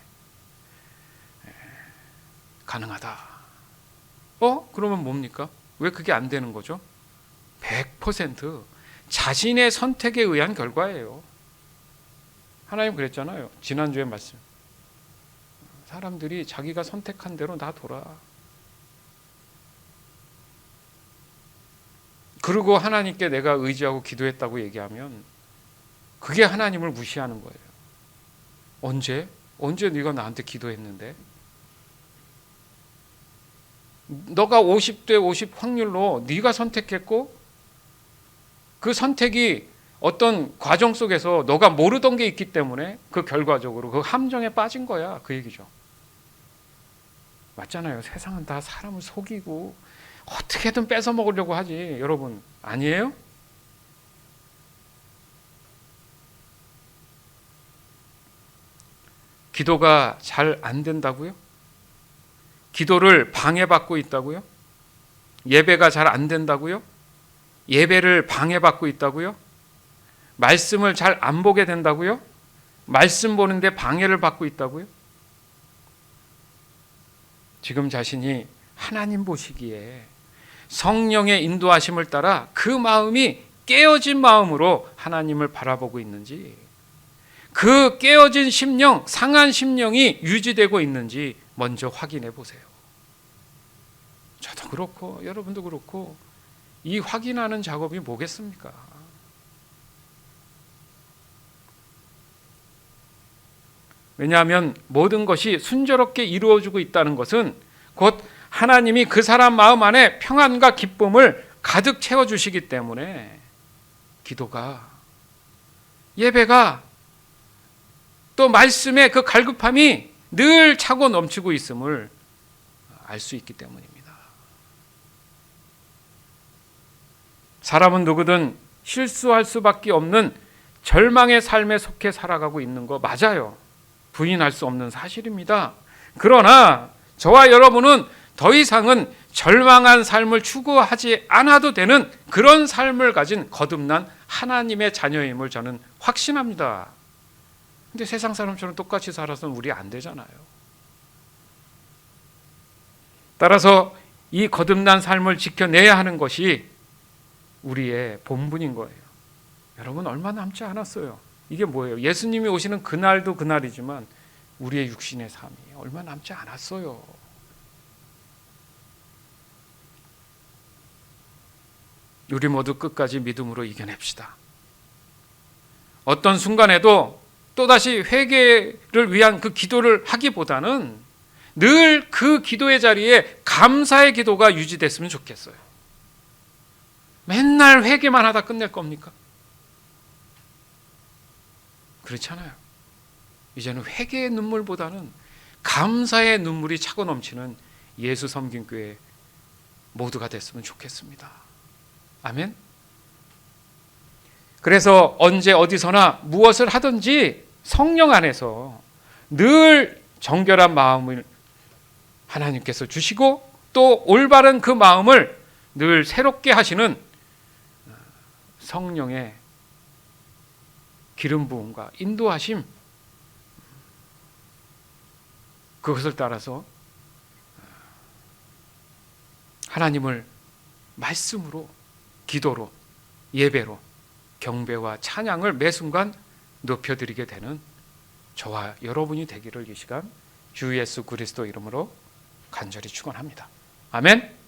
가능하다. 그러면 뭡니까? 왜 그게 안 되는 거죠? 100% 자신의 선택에 의한 결과예요. 하나님 그랬잖아요. 지난주에 말씀. 사람들이 자기가 선택한 대로 다 돌아. 그리고 하나님께 내가 의지하고 기도했다고 얘기하면 그게 하나님을 무시하는 거예요. 언제? 언제 네가 나한테 기도했는데? 너가 50대 50 확률로 네가 선택했고 그 선택이 어떤 과정 속에서 너가 모르던 게 있기 때문에 그 결과적으로 그 함정에 빠진 거야. 그 얘기죠. 맞잖아요. 세상은 다 사람을 속이고 어떻게든 뺏어 먹으려고 하지. 여러분 아니에요? 기도가 잘 안 된다고요? 기도를 방해받고 있다고요? 예배가 잘 안 된다고요? 예배를 방해받고 있다고요? 말씀을 잘 안 보게 된다고요? 말씀 보는데 방해를 받고 있다고요? 지금 자신이 하나님 보시기에 성령의 인도하심을 따라 그 마음이 깨어진 마음으로 하나님을 바라보고 있는지, 그 깨어진 심령, 상한 심령이 유지되고 있는지 먼저 확인해 보세요. 저도 그렇고 여러분도 그렇고 이 확인하는 작업이 뭐겠습니까? 왜냐하면 모든 것이 순조롭게 이루어지고 있다는 것은 곧 하나님이 그 사람 마음 안에 평안과 기쁨을 가득 채워주시기 때문에 기도가, 예배가, 또 말씀의 그 갈급함이 늘 차고 넘치고 있음을 알 수 있기 때문입니다. 사람은 누구든 실수할 수밖에 없는 절망의 삶에 속해 살아가고 있는 거 맞아요. 부인할 수 없는 사실입니다. 그러나 저와 여러분은 더 이상은 절망한 삶을 추구하지 않아도 되는 그런 삶을 가진 거듭난 하나님의 자녀임을 저는 확신합니다. 근데 세상 사람처럼 똑같이 살아서는 우리 안 되잖아요. 따라서 이 거듭난 삶을 지켜내야 하는 것이 우리의 본분인 거예요. 여러분, 얼마 남지 않았어요. 이게 뭐예요? 예수님이 오시는 그날도 그날이지만 우리의 육신의 삶이 얼마 남지 않았어요. 우리 모두 끝까지 믿음으로 이겨냅시다. 어떤 순간에도 또다시 회개를 위한 그 기도를 하기보다는 늘 그 기도의 자리에 감사의 기도가 유지됐으면 좋겠어요. 맨날 회개만 하다 끝낼 겁니까? 그렇잖아요. 이제는 회개의 눈물보다는 감사의 눈물이 차고 넘치는 예수 섬긴 교회 모두가 됐으면 좋겠습니다. 아멘. 그래서 언제 어디서나 무엇을 하든지 성령 안에서 늘 정결한 마음을 하나님께서 주시고 또 올바른 그 마음을 늘 새롭게 하시는 성령의 기름 부음과 인도하심, 그것을 따라서 하나님을 말씀으로, 기도로, 예배로, 경배와 찬양을 매 순간 높여드리게 되는 저와 여러분이 되기를 이 시간 주 예수 그리스도 이름으로 간절히 축원합니다. 아멘.